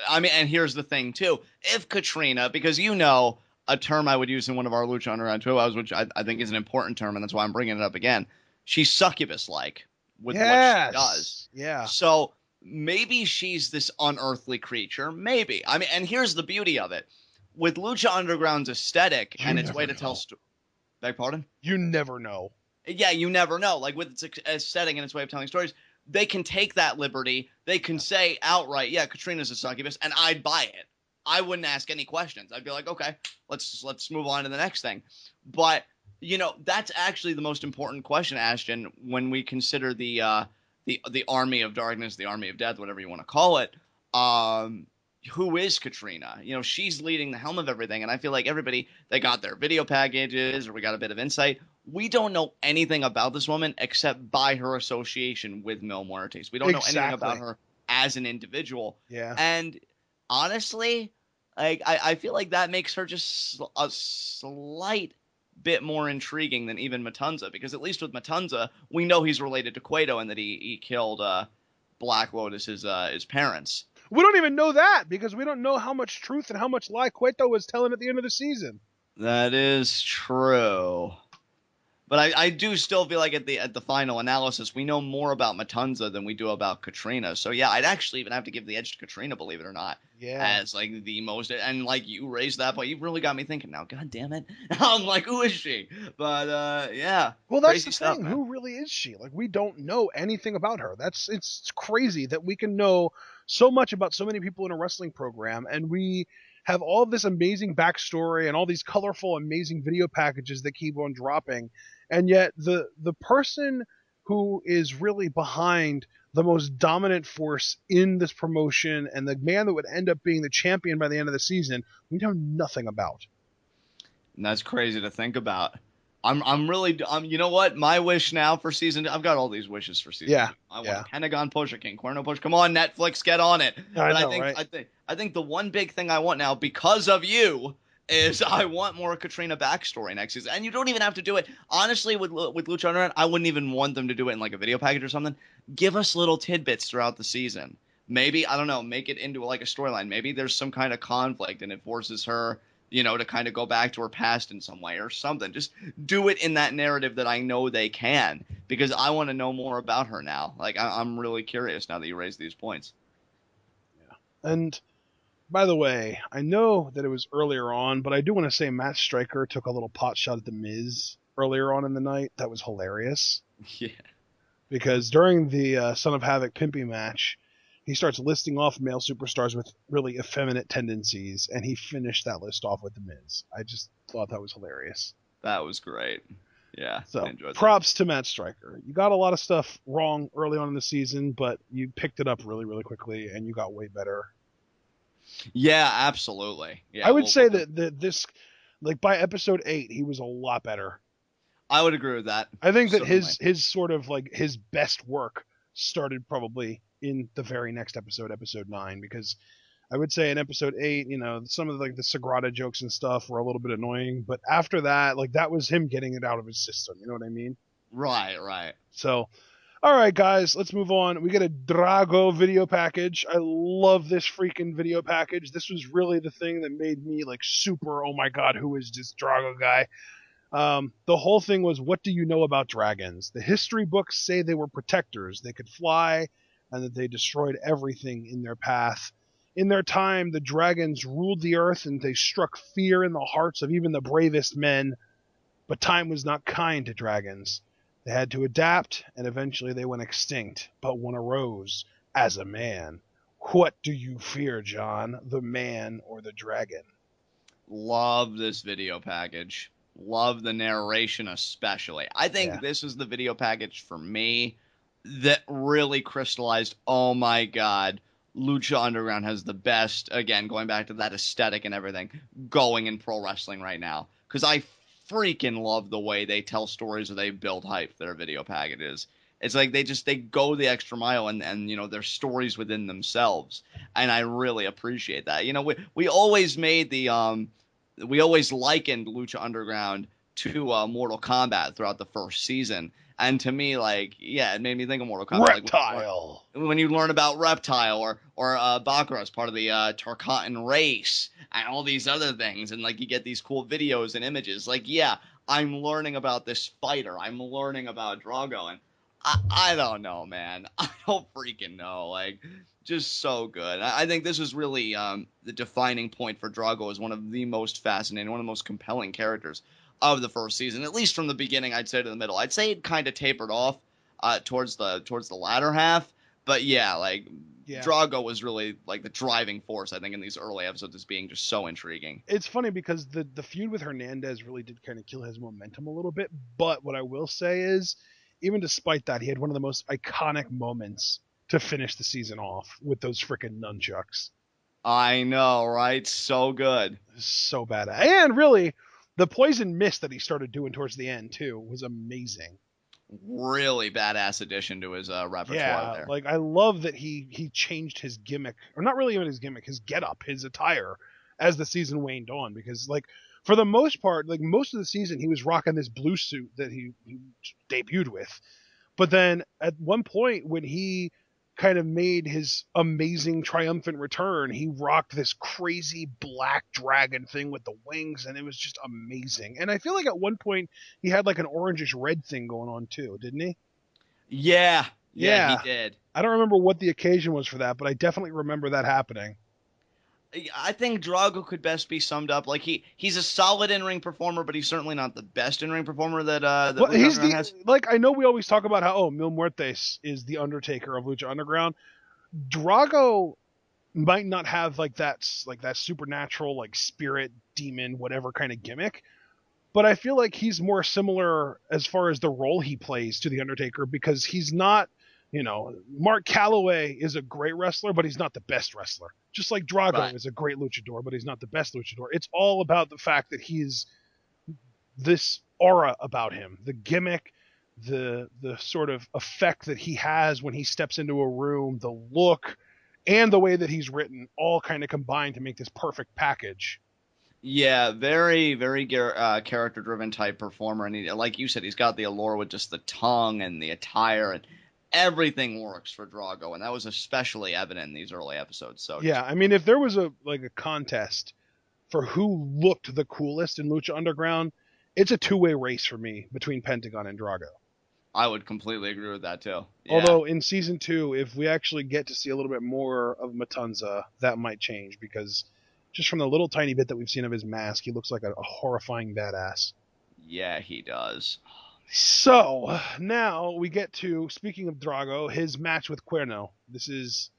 I mean, and here's the thing too: if Katrina, because a term I would use in one of our Lucha Underground 2 hours, which I think is an important term, and that's why I'm bringing it up again. She's succubus-like with what she does. Yeah. So maybe she's this unearthly creature. Maybe. I mean, and here's the beauty of it: with Lucha Underground's aesthetic and its way to tell. Beg pardon? You never know. Yeah, you never know. Like with its aesthetic and its way of telling stories, they can take that liberty. They can say outright, "Yeah, Katrina's a succubus," and I'd buy it. I wouldn't ask any questions. I'd be like, "Okay, let's move on to the next thing." But that's actually the most important question, Ashton, when we consider the army of darkness, the army of death, whatever you want to call it. Who is Katrina? She's leading the helm of everything, and I feel like everybody, they got their video packages, or we got a bit of insight. We don't know anything about this woman except by her association with Mil Muertes. We don't know anything about her as an individual. Yeah. And honestly, I feel like that makes her just a slight bit more intriguing than even Matanza, because at least with Matanza, we know he's related to Cueto and that he killed Black Lotus's his parents. We don't even know that, because we don't know how much truth and how much lie Cueto was telling at the end of the season. That is true. But I do still feel like at the final analysis, we know more about Matanza than we do about Katrina. So yeah, I'd actually even have to give the edge to Katrina, believe it or not. Yeah. As like the most, and like you raised that point, you really got me thinking now. God damn it, I'm like, who is she? But yeah. Well, that's the thing. Who really is she? Like, we don't know anything about her. It's crazy that we can know so much about so many people in a wrestling program, and we have all this amazing backstory and all these colorful, amazing video packages that keep on dropping. And yet the person who is really behind the most dominant force in this promotion and the man that would end up being the champion by the end of the season, we know nothing about. And that's crazy to think about. I'm really, you know what? My wish now for season 2, I've got all these wishes for season 2. I want a Pentagon push, a King Cuerno push. Come on, Netflix, get on it. I think the one big thing I want now, because of you, is I want more Katrina backstory next season. And you don't even have to do it. Honestly, with Lucha Underground, I wouldn't even want them to do it in like a video package or something. Give us little tidbits throughout the season. Maybe, I don't know, make it into like a storyline. Maybe there's some kind of conflict and it forces her, to kind of go back to her past in some way or something. Just do it in that narrative that I know they can, because I want to know more about her now. Like, I'm really curious now that you raised these points. Yeah. And by the way, I know that it was earlier on, but I do want to say Matt Stryker took a little pot shot at The Miz earlier on in the night. That was hilarious. Yeah. Because during the Son of Havoc Pimpy match, he starts listing off male superstars with really effeminate tendencies, and he finished that list off with The Miz. I just thought that was hilarious. That was great. Yeah. So props to Matt Stryker. You got a lot of stuff wrong early on in the season, but you picked it up really, really quickly, and you got way better. Yeah, absolutely. Yeah, I would say that this, like by episode 8, he was a lot better. I would agree with that. I think that his sort of like his best work started probably in the very next episode, episode 9, because I would say in episode 8, some of like the Sagrada jokes and stuff were a little bit annoying, but after that, like that was him getting it out of his system. You know what I mean? Right. So, all right, guys, let's move on. We get a Drago video package. I love this freaking video package. This was really the thing that made me like super, oh my God, who is this Drago guy? The whole thing was, what do you know about dragons? The history books say they were protectors. They could fly and that they destroyed everything in their path. In their time, the dragons ruled the earth and they struck fear in the hearts of even the bravest men. But time was not kind to dragons. They had to adapt, and eventually they went extinct. But one arose as a man. What do you fear, John? The man or the dragon? Love this video package. Love the narration especially. I think this is the video package for me that really crystallized, oh my God, Lucha Underground has the best, again, going back to that aesthetic and everything, going in pro wrestling right now. Because I freaking love the way they tell stories or they build hype, their video packages. It's like they go the extra mile and their stories within themselves. And I really appreciate that. We always made we always likened Lucha Underground to Mortal Kombat throughout the first season. And to me, like, yeah, it made me think of Mortal Kombat. Reptile. Like when you learn about Reptile or Bakura as part of the Tarkatan race and all these other things, and like you get these cool videos and images. Like, yeah, I'm learning about this fighter. I'm learning about Drago, and I don't know, man. I don't freaking know. Like, just so good. I think this is really the defining point for Drago as one of the most fascinating, one of the most compelling characters of the first season, at least from the beginning, I'd say, to the middle. I'd say it kind of tapered off towards the latter half, but yeah, like Drago was really like the driving force, I think, in these early episodes, as being just so intriguing. It's funny because the feud with Hernandez really did kind of kill his momentum a little bit, but what I will say is, even despite that, he had one of the most iconic moments to finish the season off with those freaking nunchucks. I know, right? So good. So bad. And really, the poison mist that he started doing towards the end too was amazing. Really badass addition to his repertoire there. Like I love that he changed his gimmick, or not really even his gimmick, his getup, his attire as the season waned on, because like for the most part, like most of the season he was rocking this blue suit that he debuted with. But then at one point when he kind of made his amazing triumphant return, he rocked this crazy black dragon thing with the wings, and it was just amazing. And I feel like at one point he had like an orangish red thing going on too, didn't he? Yeah, he did. I don't remember what the occasion was for that, but I definitely remember that happening. I think Drago could best be summed up like he's a solid in-ring performer, but he's certainly not the best in-ring performer that well, he's has. Like I know we always talk about how Mil Muertes is the Undertaker of Lucha Underground. Drago might not have like that supernatural like spirit demon whatever kind of gimmick, but I feel like he's more similar as far as the role he plays to the Undertaker, because he's not, Mark Calloway is a great wrestler, but he's not the best wrestler. Just like Drago is a great luchador, but he's not the best luchador. It's all about the fact that he's this aura about him, the gimmick, the sort of effect that he has when he steps into a room, the look, and the way that he's written, all kind of combined to make this perfect package. Yeah, very, very character-driven type performer, and like you said, he's got the allure with just the tongue and the attire, and everything works for Drago, and that was especially evident in these early episodes. So yeah, I mean, if there was a contest for who looked the coolest in Lucha Underground, it's a two-way race for me between Pentagon and Drago. I would completely agree with that too. Yeah. Although in season 2, if we actually get to see a little bit more of Matanza, that might change, because just from the little tiny bit that we've seen of his mask, he looks like a horrifying badass. Yeah, he does. So now we get to, speaking of Drago, his match with Cuerno. This is,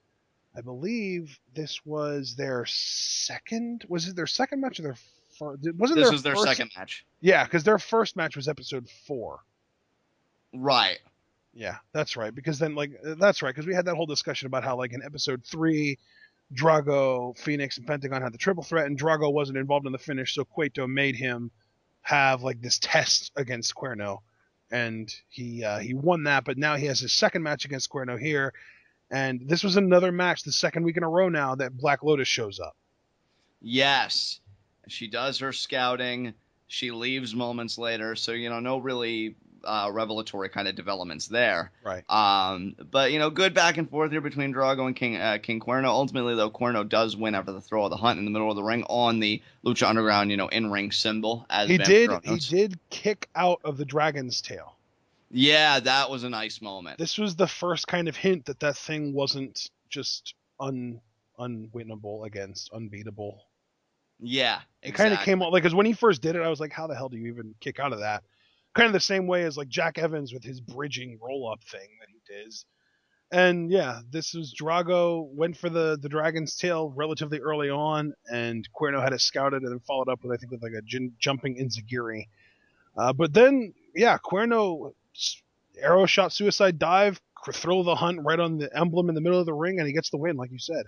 I believe, this was their second. Was it their second match or their first? This was their second match. Yeah, because their first match was episode 4. Right. Yeah, that's right. Because then, that's right. Because we had that whole discussion about how, like, in episode 3, Drago, Phoenix, and Pentagon had the triple threat, and Drago wasn't involved in the finish, so Cueto made him have like this test against Cuerno, and he won that. But now he has his second match against Cuerno here, and this was another match, the second week in a row now that Black Lotus shows up. Yes, she does her scouting. She leaves moments later, so no really revelatory kind of developments there. Right. But good back and forth here between Drago and King Cuerno. Ultimately, though, Cuerno does win after the throw of the hunt in the middle of the ring on the Lucha Underground, in-ring symbol. As he did kick out of the dragon's tail. Yeah, that was a nice moment. This was the first kind of hint that thing wasn't just unwinnable against, unbeatable. Yeah, exactly. It kind of came out, like, because when he first did it, I was like, how the hell do you even kick out of that? Kind of the same way as like Jack Evans with his bridging roll-up thing that he does. And yeah, this was Drago went for the dragon's tail relatively early on, and Cuerno had it scouted and then followed up with, I think, with like a jumping enziguri. But then, yeah, Cuerno arrow shot suicide dive, throw the hunt right on the emblem in the middle of the ring, and he gets the win, like you said.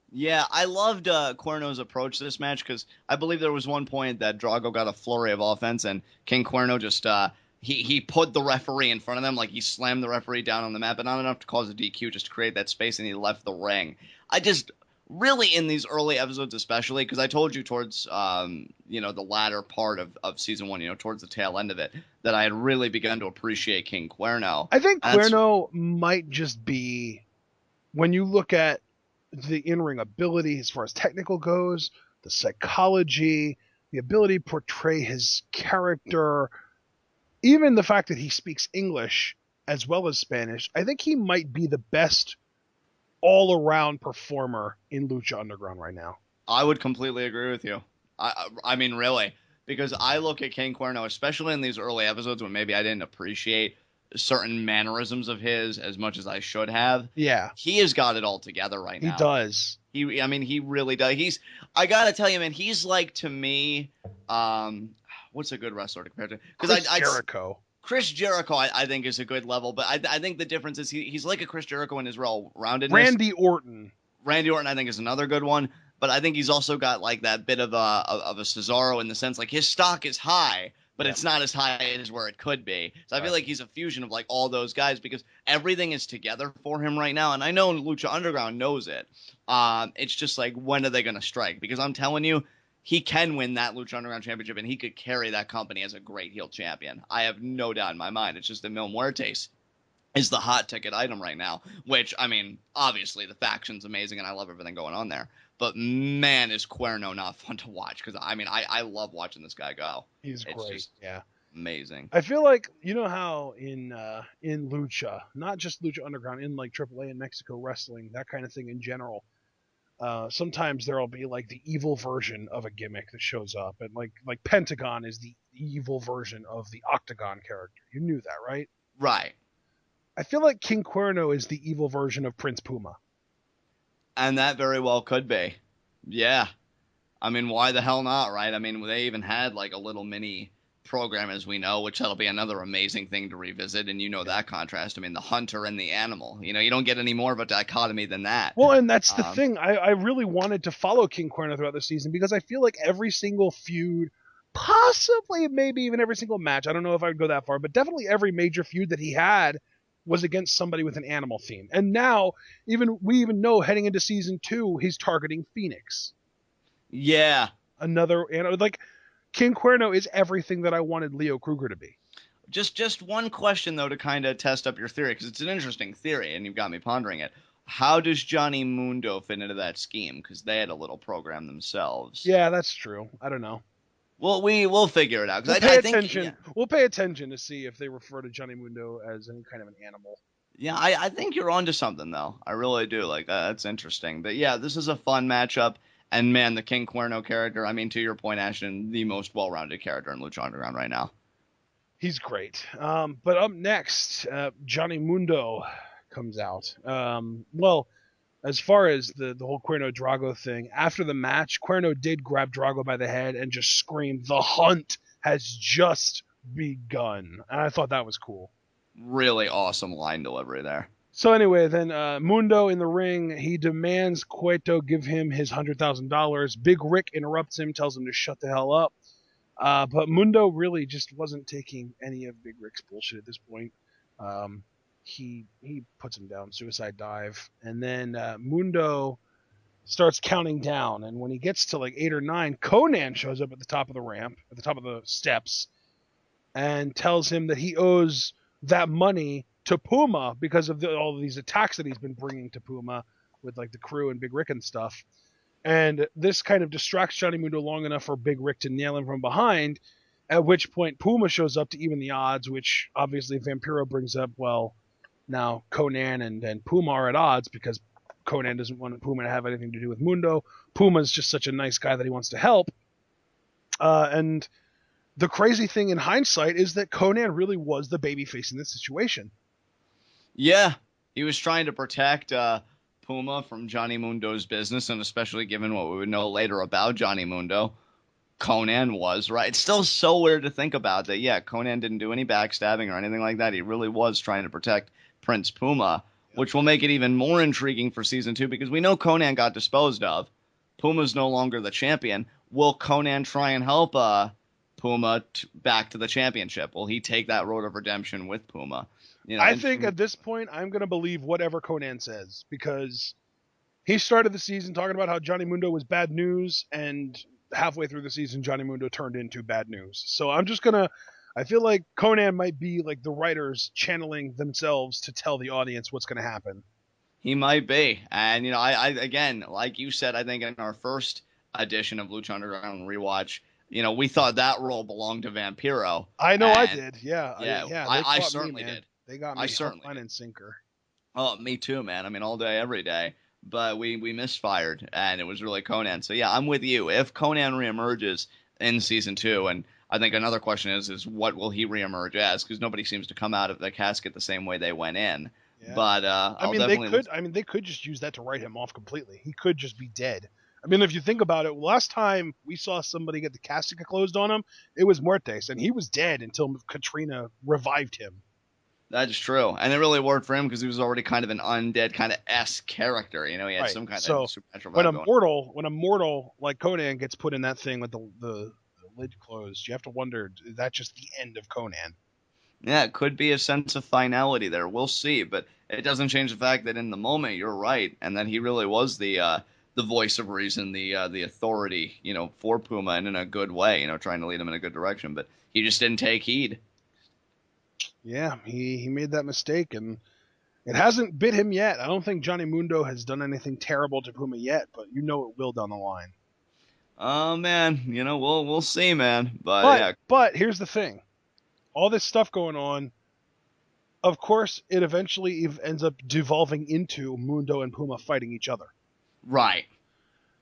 Yeah, I loved Cuerno's approach to this match, because I believe there was one point that Drago got a flurry of offense, and King Cuerno just he put the referee in front of them, like he slammed the referee down on the mat, but not enough to cause a DQ, just to create that space, and he left the ring. I just really in these early episodes, especially because I told you towards, the latter part of season 1, towards the tail end of it, that I had really begun to appreciate King Cuerno. I think And that's Cuerno might just be, when you look at the in-ring ability as far as technical goes, the psychology, the ability to portray his character, even the fact that he speaks English as well as Spanish, I think he might be the best all-around performer in Lucha Underground right now. I would completely agree with you. I mean, really, because I look at King Cuerno, especially in these early episodes when maybe I didn't appreciate certain mannerisms of his as much as I should have. Yeah. He has got it all together right now. He does. He really does. I gotta tell you, man, he's like, to me, what's a good wrestler to compare to? Because Jericho. Chris Jericho, I think, is a good level, but I think the difference is he's like a Chris Jericho in his well-roundedness. Randy Orton, I think, is another good one, but I think he's also got like that bit of a Cesaro in the sense like his stock is high, but it's not as high as where it could be. So I feel like he's a fusion of like all those guys because everything is together for him right now, and I know Lucha Underground knows it. It's just like, when are they going to strike? Because I'm telling you, he can win that Lucha Underground Championship, and he could carry that company as a great heel champion. I have no doubt in my mind. It's just that Mil Muertes is the hot ticket item right now, which, I mean, obviously the faction's amazing, and I love everything going on there. But, man, is Cuerno not fun to watch, because, I mean, I love watching this guy go. He's great, just yeah. Amazing. I feel like, you know how in Lucha, not just Lucha Underground, in like AAA and Mexico wrestling, that kind of thing in general, sometimes there'll be like the evil version of a gimmick that shows up, and like Pentagon is the evil version of the Octagon character. You knew that, right? Right. I feel like King Cuerno is the evil version of Prince Puma. And that very well could be. Yeah. I mean, why the hell not, right? I mean, they even had like a little mini program, as we know, which that'll be another amazing thing to revisit. And that contrast. I mean, the hunter and the animal. You don't get any more of a dichotomy than that. Well, and that's the thing. I really wanted to follow King Cuerno throughout the season because I feel like every single feud, possibly maybe even every single match, I don't know if I would go that far, but definitely every major feud that he had was against somebody with an animal theme. And now, we even know heading into season 2, he's targeting Phoenix. Yeah. Like, King Cuerno is everything that I wanted Leo Kruger to be. Just one question, though, to kind of test up your theory, because it's an interesting theory, and you've got me pondering it. How does Johnny Mundo fit into that scheme? Because they had a little program themselves. Yeah, that's true. I don't know. Well, we'll figure it out. We'll pay attention to see if they refer to Johnny Mundo as any kind of an animal. Yeah, I think you're onto something, though. I really do. Like, that's interesting. But yeah, this is a fun matchup. And man, the King Cuerno character, I mean, to your point, Ashton, the most well-rounded character in Lucha Underground right now. He's great. But up next, Johnny Mundo comes out. Well, as far as the whole Cuerno Drago thing, after the match, Cuerno did grab Drago by the head and just screamed, "The hunt has just begun." And I thought that was cool. Really awesome line delivery there. So anyway, then Mundo in the ring, he demands Cueto give him his $100,000. Big Rick interrupts him, tells him to shut the hell up. But Mundo really just wasn't taking any of Big Rick's bullshit at this point. He puts him down, suicide dive, and then Mundo starts counting down. And when he gets to like 8 or 9, Conan shows up at the top of the ramp, at the top of the steps, and tells him that he owes that money to Puma because of all of these attacks that he's been bringing to Puma with like the crew and Big Rick and stuff. And this kind of distracts Johnny Mundo long enough for Big Rick to nail him from behind, at which point Puma shows up to even the odds, which obviously Vampiro brings up, well, now Conan and Puma are at odds because Conan doesn't want Puma to have anything to do with Mundo. Puma's just such a nice guy that he wants to help. And the crazy thing in hindsight is that Conan really was the babyface in this situation. Yeah, he was trying to protect Puma from Johnny Mundo's business, and especially given what we would know later about Johnny Mundo, Conan was, right? It's still so weird to think about that, yeah, Conan didn't do any backstabbing or anything like that. He really was trying to protect Prince Puma, which will make it even more intriguing for Season 2, because we know Conan got disposed of. Puma's no longer the champion. Will Conan try and help Puma back to the championship? Will he take that road of redemption with Puma? I think at this point, I'm going to believe whatever Conan says, because He started the season talking about how Johnny Mundo was bad news, and halfway through the season, Johnny Mundo turned into bad news. So I feel like Conan might be like the writers channeling themselves to tell the audience what's gonna happen. He might be. And, I again, like you said, I think in our first edition of Lucha Underground rewatch, we thought that role belonged to Vampiro. I know I And did. Yeah. yeah, They I caught certainly me, man. did. They got me I hook, certainly line, did. and sinker. Oh, me too, man. I mean, all day, every day. But we misfired, and it was really Conan. So yeah, I'm with you. If Conan reemerges in season 2, and I think another question is what will he reemerge as? Because nobody seems to come out of the casket the same way they went in. Yeah. But I mean, they could just use that to write him off completely. He could just be dead. I mean, if you think about it, last time we saw somebody get the casket closed on him, it was Muertes, and he was dead until Katrina revived him. That's true, and it really worked for him because he was already kind of an undead kind of Character. He had Right. some kind So of supernatural vibe when a mortal like Conan gets put in that thing with the lid closed, you have to wonder, is that just the end of Conan? Yeah, it could be a sense of finality there. We'll see, but it doesn't change the fact that in the moment you're right, and that he really was the voice of reason, the authority, for Puma, and in a good way, trying to lead him in a good direction. But he just didn't take heed. Yeah, he made that mistake, and it hasn't bit him yet. I don't think Johnny Mundo has done anything terrible to Puma yet, but it will down the line. Oh man, we'll see, man. But yeah, but here's the thing: all this stuff going on, of course, it eventually ends up devolving into Mundo and Puma fighting each other. Right.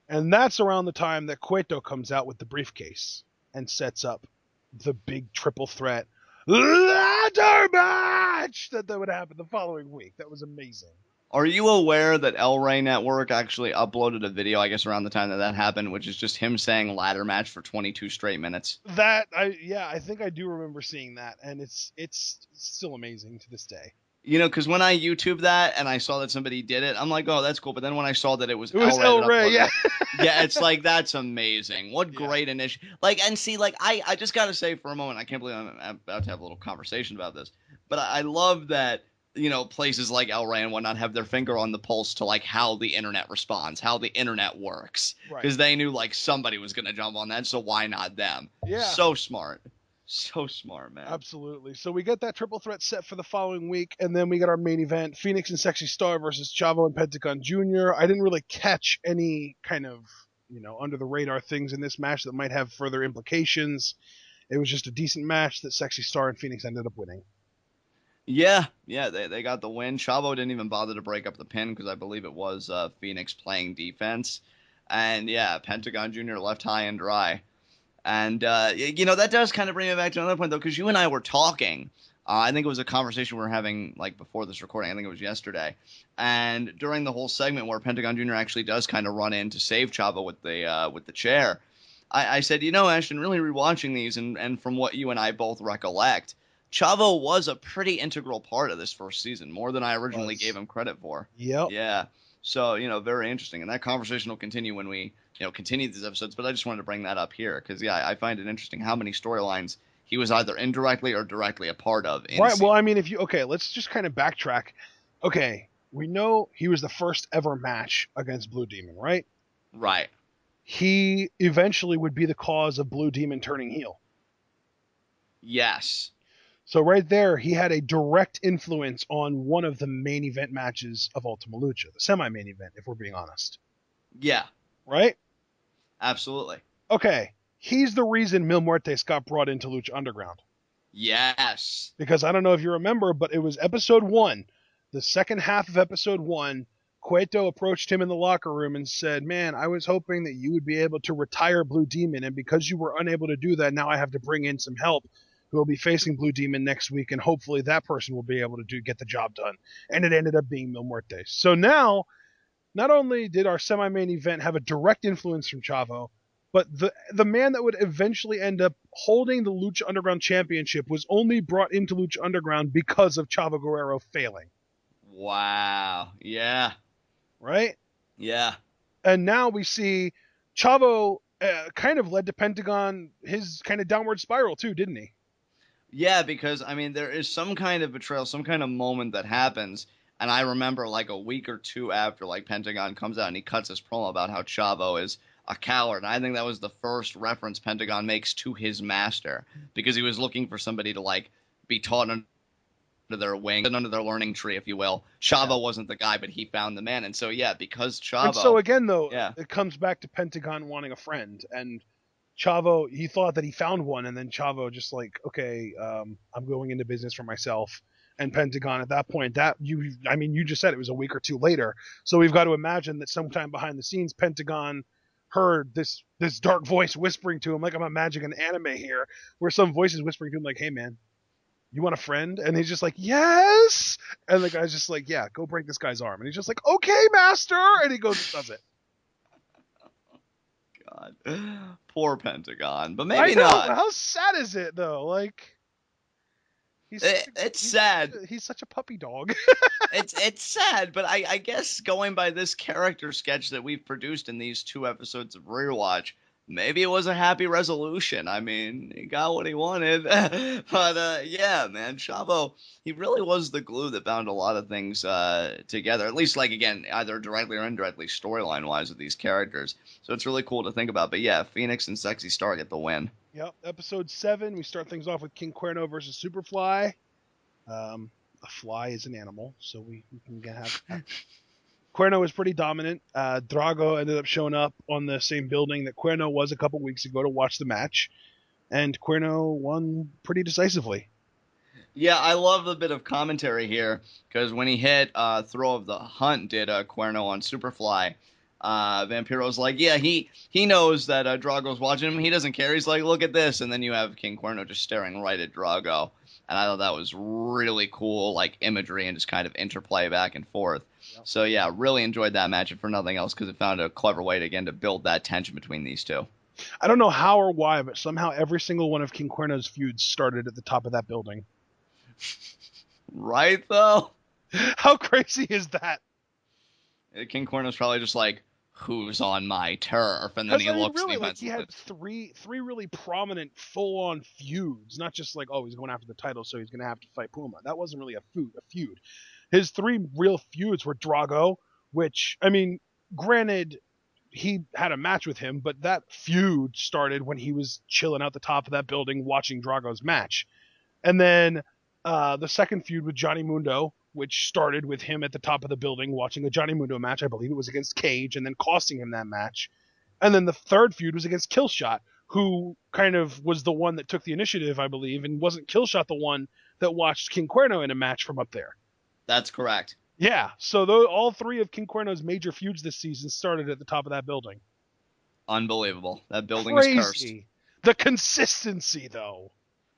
And that's around the time that Cueto comes out with the briefcase and sets up the big triple threat ladder match that would happen the following week. That was amazing. Are you aware that El Rey Network actually uploaded a video, I guess, around the time that happened, which is just him saying ladder match for 22 straight minutes? I think I do remember seeing that, and it's still amazing to this day. Because when I YouTube that and I saw that somebody did it, I'm like, oh, that's cool. But then when I saw that it was El Rey, yeah. Yeah, it's like, that's amazing. What great initiative. And see, I just got to say for a moment, I can't believe I'm about to have a little conversation about this, but I love that, places like El Rey and whatnot have their finger on the pulse to, how the internet responds, how the internet works. Because they knew, somebody was going to jump on that, so why not them? Yeah. So smart. So smart, man. Absolutely. So we get that triple threat set for the following week, and then we get our main event, Phoenix and Sexy Star versus Chavo and Pentagon Jr. I didn't really catch any kind of, under the radar things in this match that might have further implications. It was just a decent match that Sexy Star and Phoenix ended up winning. Yeah, they got the win. Chavo didn't even bother to break up the pin because I believe it was Phoenix playing defense. And yeah, Pentagon Jr. left high and dry. And, that does kind of bring me back to another point, though, because you and I were talking. I think it was a conversation we were having, before this recording. I think it was yesterday. And during the whole segment where Pentagon Jr. actually does kind of run in to save Chavo with the chair, I said, Ashton, really rewatching these, and from what you and I both recollect, Chavo was a pretty integral part of this first season, more than I originally gave him credit for. Yep. Yeah. So, very interesting. And that conversation will continue when we, continue these episodes. But I just wanted to bring that up here because, I find it interesting how many storylines he was either indirectly or directly a part of. Right. Well, I mean, let's just kind of backtrack. Okay. We know he was the first ever match against Blue Demon, right? Right. He eventually would be the cause of Blue Demon turning heel. Yes. So right there, he had a direct influence on one of the main event matches of Ultima Lucha, the semi-main event, if we're being honest. Yeah. Right? Absolutely. Okay. He's the reason Mil Muertes got brought into Lucha Underground. Yes. Because I don't know if you remember, but it was episode 1. The second half of episode 1, Cueto approached him in the locker room and said, man, I was hoping that you would be able to retire Blue Demon, and because you were unable to do that, now I have to bring in some help who will be facing Blue Demon next week, and hopefully that person will be able to get the job done. And it ended up being Mil Muertes. So now, not only did our semi-main event have a direct influence from Chavo, but the man that would eventually end up holding the Lucha Underground Championship was only brought into Lucha Underground because of Chavo Guerrero failing. Wow. Yeah. Right? Yeah. And now we see Chavo kind of led to Pentagon his kind of downward spiral too, didn't he? Yeah, because, there is some kind of betrayal, some kind of moment that happens, And I remember like a week or two after, like Pentagon comes out and he cuts his promo about how Chavo is a coward. And I think that was the first reference Pentagon makes to his master, because he was looking for somebody to like be taught under their wing and under their learning tree, if you will. Chavo wasn't the guy, but he found the man. And so, yeah, because Chavo. And so again, though, yeah. it comes back to Pentagon wanting a friend, and Chavo, he thought that he found one, and then Chavo just like, okay, I'm going into business for myself. And Pentagon at that point, you just said it was a week or two later. So we've got to imagine that sometime behind the scenes, Pentagon heard this dark voice whispering to him, like I'm imagining an anime here, where some voice is whispering to him like, hey man, you want a friend? And he's just like, yes. And the guy's just like, yeah, go break this guy's arm. And he's just like, okay, master. And he goes and does it. God, poor Pentagon, but maybe I know, not. How sad is it though? Like, it's sad. He's such a puppy dog. It's sad, but I guess going by this character sketch that we've produced in these 2 episodes of Rewatch, maybe it was a happy resolution. I mean, he got what he wanted. But yeah, man, Chavo, he really was the glue that bound a lot of things together. At least, like, again, either directly or indirectly, storyline-wise with these characters. So it's really cool to think about. But yeah, Phoenix and Sexy Star get the win. Yep, episode 7, we start things off with King Cuerno versus Superfly. A fly is an animal, so we can have that. Cuerno was pretty dominant. Drago ended up showing up on the same building that Cuerno was a couple weeks ago to watch the match, and Cuerno won pretty decisively. Yeah, I love the bit of commentary here, because when he hit Throw of the Hunt, did Cuerno on Superfly, Vampiro's like, yeah, he knows that Drago's watching him. He doesn't care. He's like, look at this. And then you have King Cuerno just staring right at Drago. And I thought that was really cool, like imagery and just kind of interplay back and forth. Yep. So yeah, really enjoyed that match, and for nothing else, because it found a clever way to build that tension between these two. I don't know how or why, but somehow every single one of King Cuerno's feuds started at the top of that building. Right, though? How crazy is that? King Cuerno's probably just like, who's on my turf? And then he looks really, like, he had three really prominent full-on feuds, not just like, oh, he's going after the title, so he's going to have to fight Puma. That wasn't really a feud. His 3 real feuds were Drago, which, I mean, granted, he had a match with him, but that feud started when he was chilling out the top of that building watching Drago's match. And then the second feud with Johnny Mundo, which started with him at the top of the building watching a Johnny Mundo match. I believe it was against Cage, and then costing him that match. And then the third feud was against Killshot, who kind of was the one that took the initiative, I believe, and wasn't Killshot the one that watched King Cuerno in a match from up there? That's correct. Yeah, so all 3 of King Cuerno's major feuds this season started at the top of that building. Unbelievable. That building Crazy. is cursed. The consistency, though.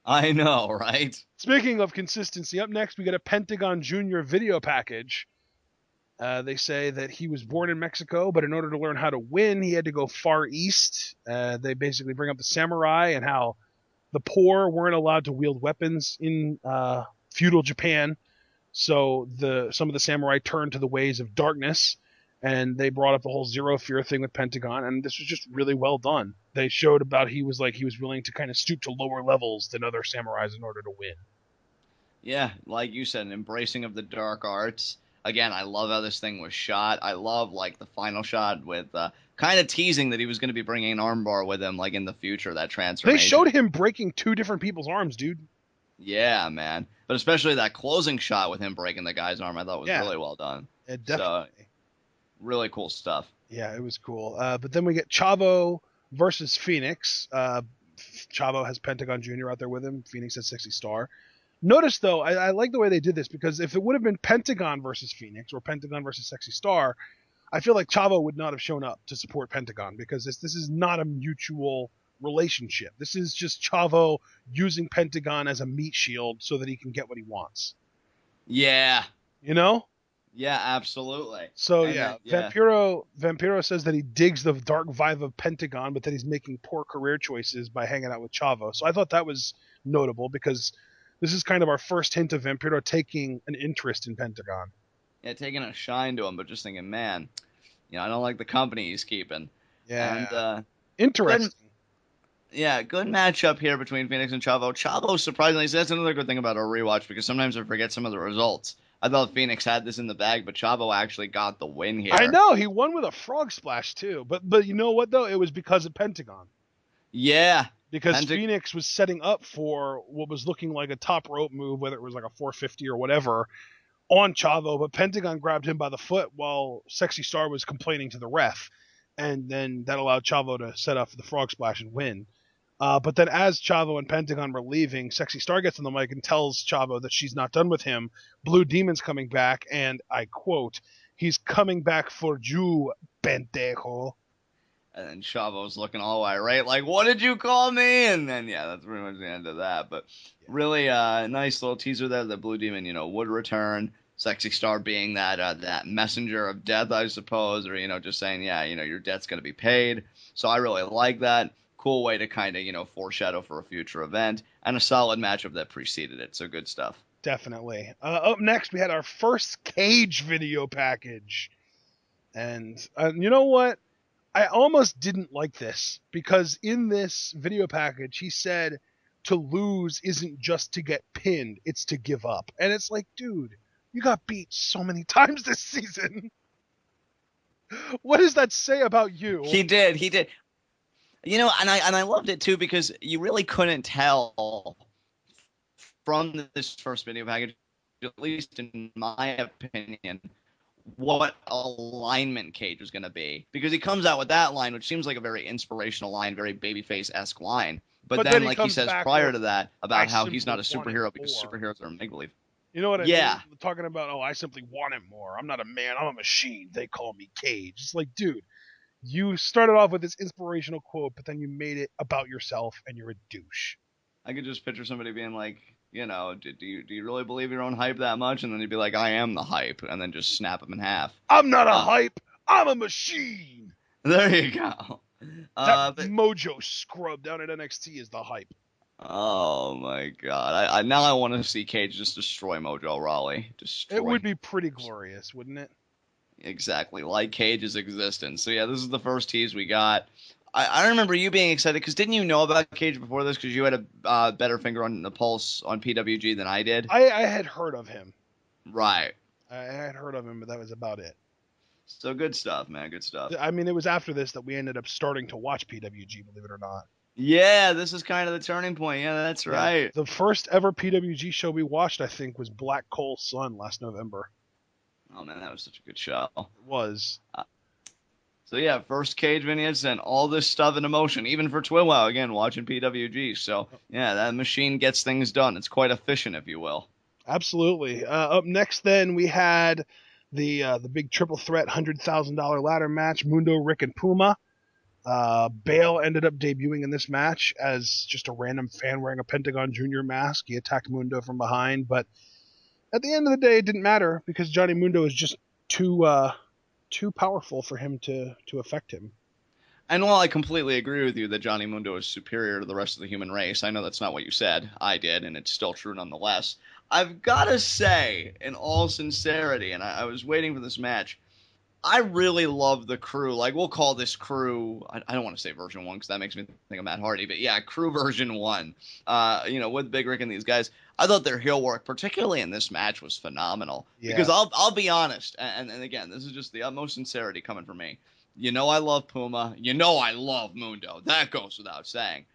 I know, right? Speaking of consistency, up next we get a Pentagon Jr. video package. They say that he was born in Mexico, but in order to learn how to win, he had to go far east. They basically bring up the samurai and how the poor weren't allowed to wield weapons in feudal Japan. So some of the samurai turned to the ways of darkness, and they brought up the whole zero fear thing with Pentagon, and this was just really well done. They showed about he was willing to kind of stoop to lower levels than other samurais in order to win. Yeah, like you said, an embracing of the dark arts. Again, I love how this thing was shot. I love, like, the final shot with kind of teasing that he was going to be bringing an armbar with him, like, in the future, that transformation. They showed him breaking 2 different people's arms, dude. Yeah, man. But especially that closing shot with him breaking the guy's arm, I thought was really well done. It definitely. So, really cool stuff. Yeah, it was cool. But then we get Chavo versus Phoenix. Chavo has Pentagon Jr. out there with him. Phoenix has Sexy Star. Notice, though, I like the way they did this, because if it would have been Pentagon versus Phoenix or Pentagon versus Sexy Star, I feel like Chavo would not have shown up to support Pentagon, because this is not a mutual relationship. This is just Chavo using Pentagon as a meat shield so that he can get what he wants. Yeah. You know? Yeah, absolutely. So, yeah. Vampiro says that he digs the dark vibe of Pentagon, but that he's making poor career choices by hanging out with Chavo. So I thought that was notable, because this is kind of our first hint of Vampiro taking an interest in Pentagon. Yeah, taking a shine to him, but just thinking, man, I don't like the company he's keeping. Yeah. And, interesting. Good matchup here between Phoenix and Chavo. Chavo, surprisingly, that's another good thing about our rewatch, because sometimes I forget some of the results. I thought Phoenix had this in the bag, but Chavo actually got the win I here. know he won with a frog splash too, but you know what though? It was because of Pentagon. Yeah. Because Phoenix was setting up for what was looking like a top rope move, whether it was like a 450 or whatever, on Chavo, but Pentagon grabbed him by the foot while Sexy Star was complaining to the ref, and then that allowed Chavo to set up for the frog splash and win. But then as Chavo and Pentagon were leaving, Sexy Star gets on the mic and tells Chavo that she's not done with him. Blue Demon's coming back, and I quote, "He's coming back for you, pendejo." And then Chavo's looking all irate, like, what did you call me? And then, yeah, that's pretty much the end of that. But really, nice little teaser there that Blue Demon, would return. Sexy Star being that messenger of death, I suppose, or, just saying, yeah, your debt's going to be paid. So I really like that. Cool way to kind of, foreshadow for a future event. And a solid matchup that preceded it. So good stuff. Definitely. Up next, we had our first Cage video package. And you know what? I almost didn't like this because in this video package, he said to lose isn't just to get pinned, it's to give up. And it's like, dude, you got beat so many times this season. What does that say about you? He did. And I loved it too because you really couldn't tell from this first video package, at least in my opinion, what alignment Cage was going to be, because he comes out with that line, which seems like a very inspirational line, very babyface-esque line. But then like he says prior to that about how he's not a superhero because superheroes are make-believe. You know what I mean? Talking about, I simply want it more. I'm not a man. I'm a machine. They call me Cage. It's like, dude, you started off with this inspirational quote, but then you made it about yourself, and you're a douche. I could just picture somebody being like, do you really believe your own hype that much? And then he'd be like, I am the hype, and then just snap him in half. I'm not a hype. I'm a machine. There you go. That Mojo scrub down at NXT is the hype. Oh my god! Now I want to see Cage just destroy Mojo Rawley. It would be pretty glorious, wouldn't it? Exactly, like Cage's existence. So yeah, this is the first tease we got. I remember you being excited because didn't you know about Cage before this? Because you had a better finger on the pulse on PWG than I did. I had heard of him. Right. I had heard of him, but that was about it. So good stuff, man. Good stuff. I mean, it was after this that we ended up starting to watch PWG, believe it or not. Yeah, this is kind of the turning point. Yeah, that's right. The first ever PWG show we watched, I think, was Black Coal Sun last November. Oh, man, that was such a good show. It was. So, yeah, first Cage vignettes and all this stuff in emotion, even for Twilwell, again, watching PWG. So, yeah, that machine gets things done. It's quite efficient, if you will. Absolutely. Up next, then, we had the big triple threat $100,000 ladder match, Mundo, Rick, and Puma. Bale ended up debuting in this match as just a random fan wearing a Pentagon Jr. mask. He attacked Mundo from behind, but at the end of the day, it didn't matter because Johnny Mundo is just too powerful for him to affect him. And while I completely agree with you that Johnny Mundo is superior to the rest of the human race, I know that's not what you said. I did, and it's still true nonetheless. I've got to say, in all sincerity, and I was waiting for this match, I really love the crew. Like, we'll call this crew, I don't want to say version 1 because that makes me think of Matt Hardy, but yeah, crew version 1, with Big Rick and these guys. I thought their heel work, particularly in this match, was phenomenal. Yeah. Because I'll be honest, and again, this is just the utmost sincerity coming from me. I love Puma. I love Mundo. That goes without saying.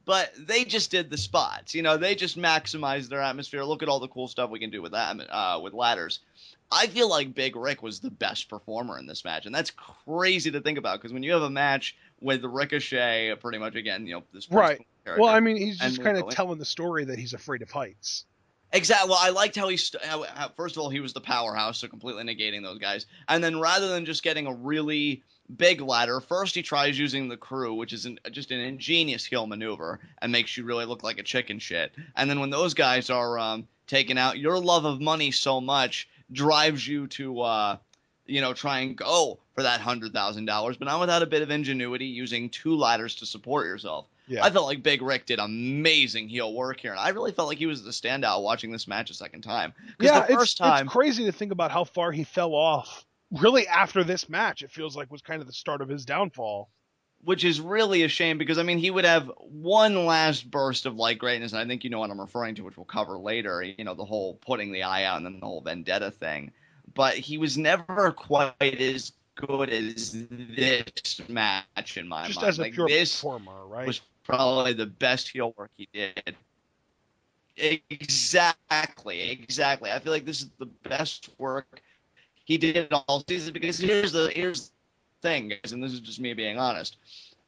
But they just did the spots. They just maximized their atmosphere. Look at all the cool stuff we can do with that, with ladders. I feel like Big Rick was the best performer in this match, and that's crazy to think about because when you have a match with Ricochet, pretty much again, this right. Well, I mean, he's just kind of telling the story that he's afraid of heights. Exactly. Well, I liked how how first of all, he was the powerhouse, so completely negating those guys, and then rather than just getting a really big ladder, first he tries using the crew, which is just an ingenious heel maneuver, and makes you really look like a chicken shit. And then when those guys are taken out, your love of money so much drives you to try and go for that $100,000, but not without a bit of ingenuity, using 2 ladders to support yourself. Yeah. I felt like Big Rick did amazing heel work here, and I really felt like he was the standout watching this match a second time. Yeah, the first time, it's crazy to think about how far he fell off. Really, after this match, it feels like was kind of the start of his downfall. which is really a shame because, I mean, he would have one last burst of like greatness, and I think you know what I'm referring to, which we'll cover later, you know, the whole putting the eye out and then the whole vendetta thing. But he was never quite as good as this match in my Just mind. as a Like, pure this performer, right? was probably the best heel work he did. Exactly. I feel like this is the best work he did all season because here's the thing, guys, and this is just me being honest.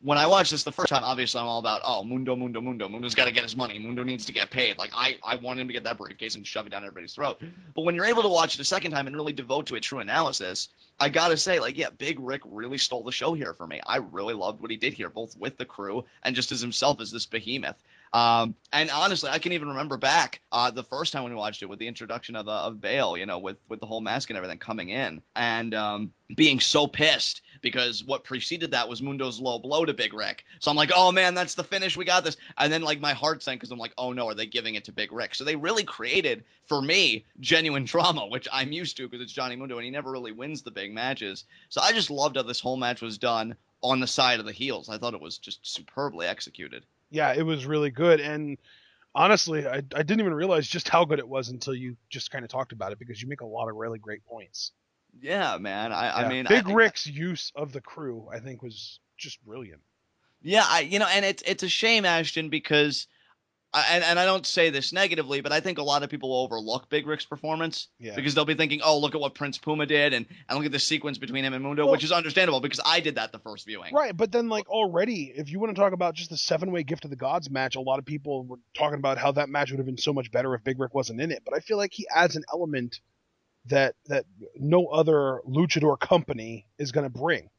When I watched this the first time, obviously I'm all about, oh, Mundo, Mundo, Mundo. Mundo's got to get his money. Mundo needs to get paid. Like, I want him to get that briefcase and shove it down everybody's throat. But when you're able to watch it a second time and really devote to a true analysis, I got to say, like, yeah, Big Rick really stole the show here for me. I really loved what he did here, both with the crew and just as himself as this behemoth. And honestly, I can even remember back the first time when we watched it with the introduction of Bale, you know, with the whole mask and everything coming in, and being so pissed because what preceded that was Mundo's low blow to Big Rick. So I'm like, oh man, that's the finish. We got this. And then like my heart sank because I'm like, oh no, are they giving it to Big Rick? So they really created for me genuine drama, which I'm used to because it's Johnny Mundo and he never really wins the big matches. So I just loved how this whole match was done on the side of the heels. I thought it was just superbly executed. Yeah, it was really good. And honestly, I didn't even realize just how good it was until you just kind of talked about it because you make a lot of really great points. Yeah, man. I Yeah. mean, Big Rick's use of the crew, I think, was just brilliant. yeah, you know, and it's a shame, Ashton, because and I don't say this negatively, but I think a lot of people will overlook Big Rick's performance Yeah. because they'll be thinking, oh, look at what Prince Puma did, and look at the sequence between him and Mundo, Well, which is understandable because I did that the first viewing. right, but then like already, if you want to talk about just the 7-way Gift of the Gods match, a lot of people were talking about how that match would have been so much better if Big Rick wasn't in it. But I feel like he adds an element that no other luchador company is going to bring.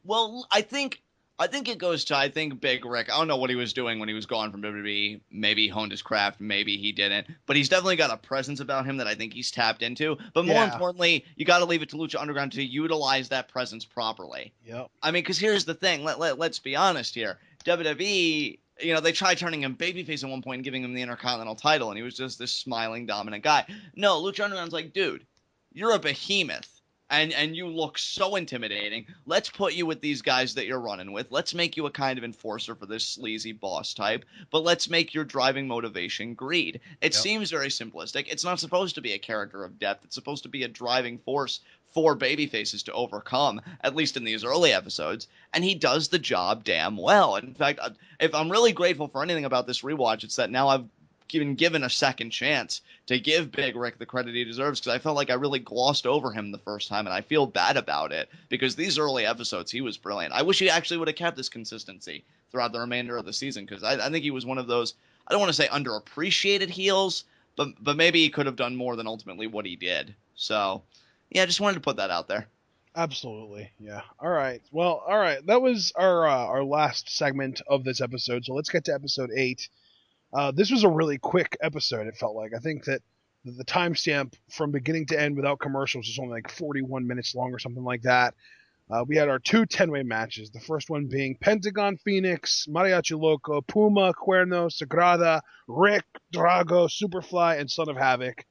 Well, I think it goes to I think Big Rick. I don't know what he was doing when he was gone from WWE. Maybe he honed his craft, maybe he didn't. But he's definitely got a presence about him that I think he's tapped into. But more Yeah. importantly, you got to leave it to Lucha Underground to utilize that presence properly. Yep. I mean, because here's the thing. Let's be honest here. WWE, you know, they tried turning him babyface at one point and giving him the Intercontinental title, and he was just this smiling, dominant guy. No, Lucha Underground's like, dude, you're a behemoth. And you look so intimidating. Let's put you with these guys that you're running with. Let's make you a kind of enforcer for this sleazy boss type, but let's make your driving motivation greed. It seems very simplistic. It's not supposed to be a character of depth. It's supposed to be a driving force for babyfaces to overcome, at least in these early episodes, and he does the job damn well. In fact, if I'm really grateful for anything about this rewatch, it's that now I've been given a second chance to give Big Rick the credit he deserves because I felt like I really glossed over him the first time, and I feel bad about it because these early episodes, he was brilliant. I wish he actually would have kept this consistency throughout the remainder of the season because I think he was one of those, I don't want to say underappreciated heels, but maybe he could have done more than ultimately what he did. So, yeah, just wanted to put that out there. Absolutely. Yeah. All right. Well, all right. That was our last segment of this episode. So let's get to episode 8. This was a really quick episode, it felt like. I think that the timestamp from beginning to end without commercials is only like 41 minutes long or something like that. We had our 2 10-way matches. The first one being Pentagon Phoenix, Mariachi Loco, Puma, Cuerno, Sagrada, Rick, Drago, Superfly, and Son of Havoc.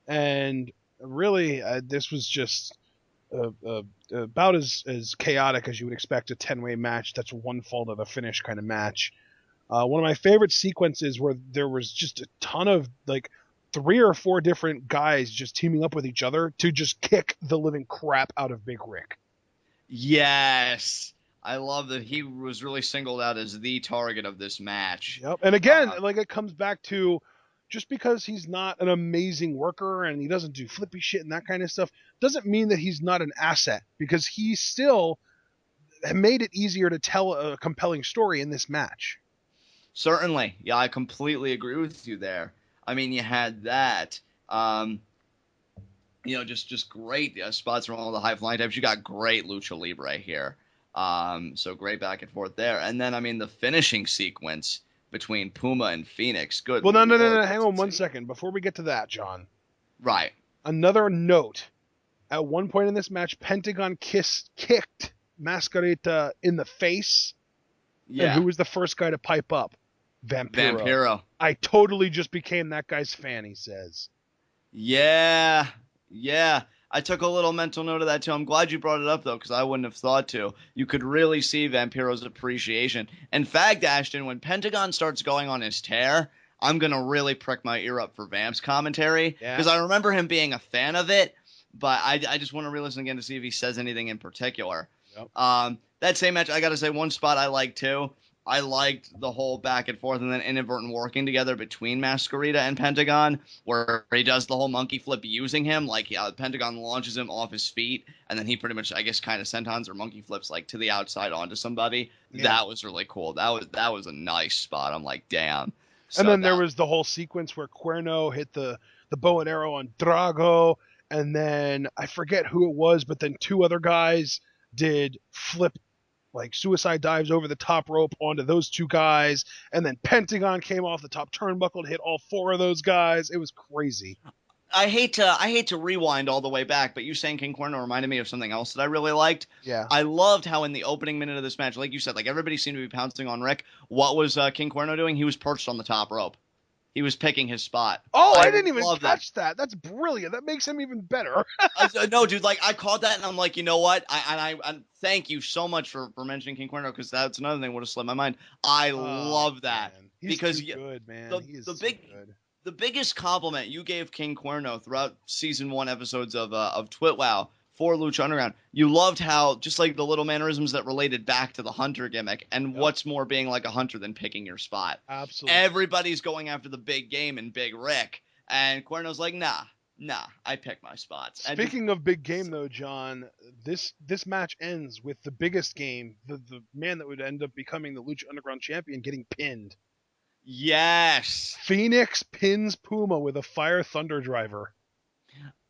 And really, this was just about as chaotic as you would expect a 10-way match. That's one fall to the finish kind of match. One of my favorite sequences where there was just a ton of like 3 or 4 different guys just teaming up with each other to just kick the living crap out of Big Rick. Yes. I love that he was really singled out as the target of this match. Yep. And again, like it comes back to just because he's not an amazing worker and he doesn't do flippy shit and that kind of stuff doesn't mean that he's not an asset because he still made it easier to tell a compelling story in this match. Certainly. Yeah, I completely agree with you there. I mean, you had that. You know, just great spots from all the high-flying types. You got great Lucha Libre here. So great back and forth there. And then, I mean, the finishing sequence between Puma and Phoenix. Good. Well, no. Hang on one second. Before we get to that, John. Right. Another note. At one point in this match, Pentagon kicked Mascarita in the face. Yeah. And who was the first guy to pipe up? Vampiro. I totally just became that guy's fan, he says. Yeah. I took a little mental note of that too. I'm glad you brought it up though, because I wouldn't have thought to. You could really see Vampiro's appreciation. In fact, Ashton, when Pentagon starts going on his tear, I'm gonna really prick my ear up for Vamp's commentary, because I remember him being a fan of it, but I just want to re-listen again to see if he says anything in particular. Yep. That same match, I gotta say, one spot I liked too. I liked the whole back and forth and then inadvertent working together between Masquerita and Pentagon, where he does the whole monkey flip using him. Like, Pentagon launches him off his feet, and then he pretty much, I guess, kind of sentons or monkey flips like to the outside onto somebody. Yeah. That was really cool. That was a nice spot. I'm like, damn. So and then there was the whole sequence where Cuerno hit the bow and arrow on Drago, and then I forget who it was, but then two other guys did flip, like suicide dives over the top rope onto those two guys, and then Pentagon came off the top turnbuckle to hit all four of those guys. It was crazy. I hate to rewind all the way back, but you saying King Cuerno reminded me of something else that I really liked. Yeah. I loved how in the opening minute of this match, like you said, like everybody seemed to be pouncing on Rick. What was King Cuerno doing? He was perched on the top rope. He was picking his spot. Oh, I didn't even catch that. That's brilliant. That makes him even better. No, dude, like I caught that and I'm like, you know what? I thank you so much for mentioning King Cuerno, because that's another thing that would have slipped my mind. I love that. Man. He's because too good, man. The biggest compliment you gave King Cuerno throughout season 1 episodes of TwitWow for Lucha Underground, you loved how just like the little mannerisms that related back to the hunter gimmick, and what's more being like a hunter than picking your spot. Absolutely. Everybody's going after the big game and Big Rick, and Cuerno's like, nah, I pick my spots. Speaking of big game though, John, this match ends with the biggest game, the man that would end up becoming the Lucha Underground champion getting pinned. Yes. Phoenix pins Puma with a Fire Thunder Driver.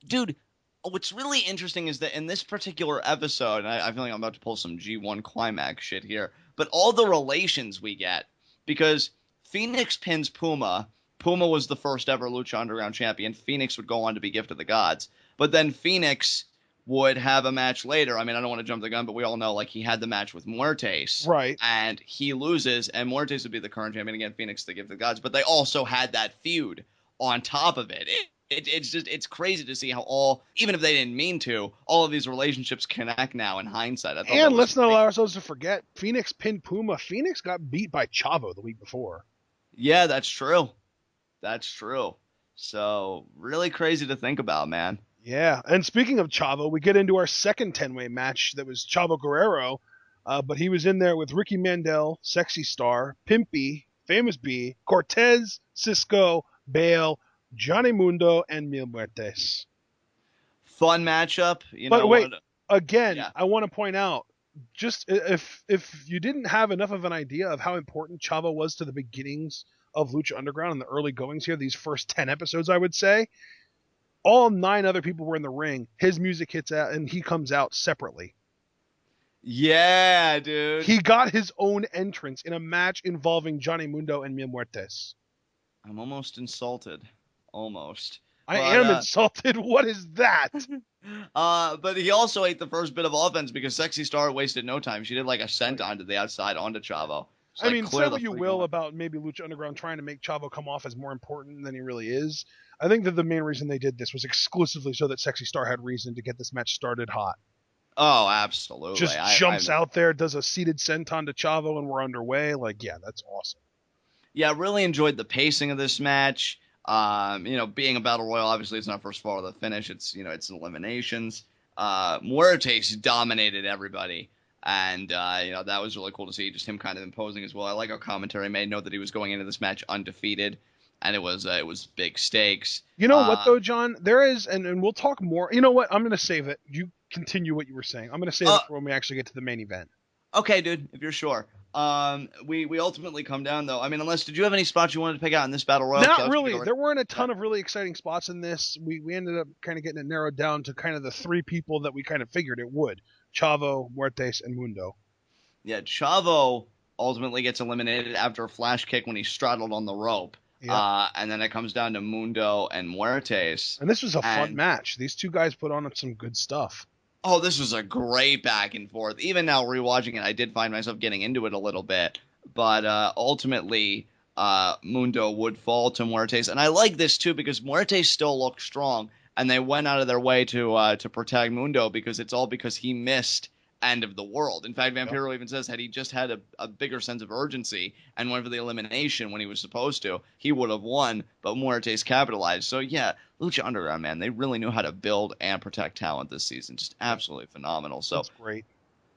Dude, what's really interesting is that in this particular episode, and I feel like I'm about to pull some G1 climax shit here, but all the relations we get, because Phoenix pins Puma. Puma was the first ever Lucha Underground champion. Phoenix would go on to be Gift of the Gods. But then Phoenix would have a match later. I mean, I don't want to jump the gun, but we all know, like, he had the match with Muertes. Right. And he loses, and Muertes would be the current champion. Again, Phoenix, the Gift of the Gods. But they also had that feud on top of it. It's crazy to see how even if they didn't mean to, all of these relationships connect now in hindsight. And let's not allow ourselves to forget, Phoenix pinned Puma. Phoenix got beat by Chavo the week before. Yeah, that's true. That's true. So, really crazy to think about, man. Yeah, and speaking of Chavo, we get into our second 10-way match that was Chavo Guerrero, but he was in there with Ricky Mandel, Sexy Star, Pimpy, Famous B, Cortez, Cisco, Bale, Johnny Mundo, and Mil Muertes. Fun matchup. I want to point out, just if you didn't have enough of an idea of how important Chavo was to the beginnings of Lucha Underground and the early goings here, these first 10 episodes, I would say, all 9 other people were in the ring. His music hits out, and he comes out separately. Yeah, dude. He got his own entrance in a match involving Johnny Mundo and Mil Muertes. I'm almost insulted. Almost. I am insulted. What is that? But he also ate the first bit of offense because Sexy Star wasted no time. She did like a senton to the outside onto Chavo. I mean, say what you will about maybe Lucha Underground trying to make Chavo come off as more important than he really is. I think that the main reason they did this was exclusively so that Sexy Star had reason to get this match started hot. Oh, absolutely. Just jumps out there, does a seated senton to Chavo, and we're underway. Like, yeah, that's awesome. Yeah, really enjoyed the pacing of this match. Being a battle royal, obviously it's not first fall to the finish. It's eliminations. Muertes dominated everybody. And, that was really cool to see, just him kind of imposing as well. I like how commentary made note that he was going into this match undefeated, and it was big stakes. You know what, though, John? There is, and we'll talk more. You know what? I'm going to save it. You continue what you were saying. I'm going to save it for when we actually get to the main event. Okay, dude, if you're sure. We ultimately come down, though. I mean, did you have any spots you wanted to pick out in this battle royal? Not really. There weren't a ton of really exciting spots in this. We ended up kind of getting it narrowed down to kind of the 3 people that we kind of figured it would. Chavo, Muertes, and Mundo. Yeah, Chavo ultimately gets eliminated after a flash kick when he straddled on the rope. Yeah. And then it comes down to Mundo and Muertes. And this was a fun match. These two guys put on some good stuff. Oh, this was a great back and forth. Even now, rewatching it, I did find myself getting into it a little bit. But ultimately, Mundo would fall to Muertes. And I like this, too, because Muertes still looked strong. and they went out of their way to protect Mundo because it's all because he missed End of the World. In fact, Vampiro even says had he just had a bigger sense of urgency and went for the elimination when he was supposed to, he would have won, but Muertes capitalized. So yeah, Lucha Underground, man, they really knew how to build and protect talent this season. Just absolutely phenomenal. So That's great.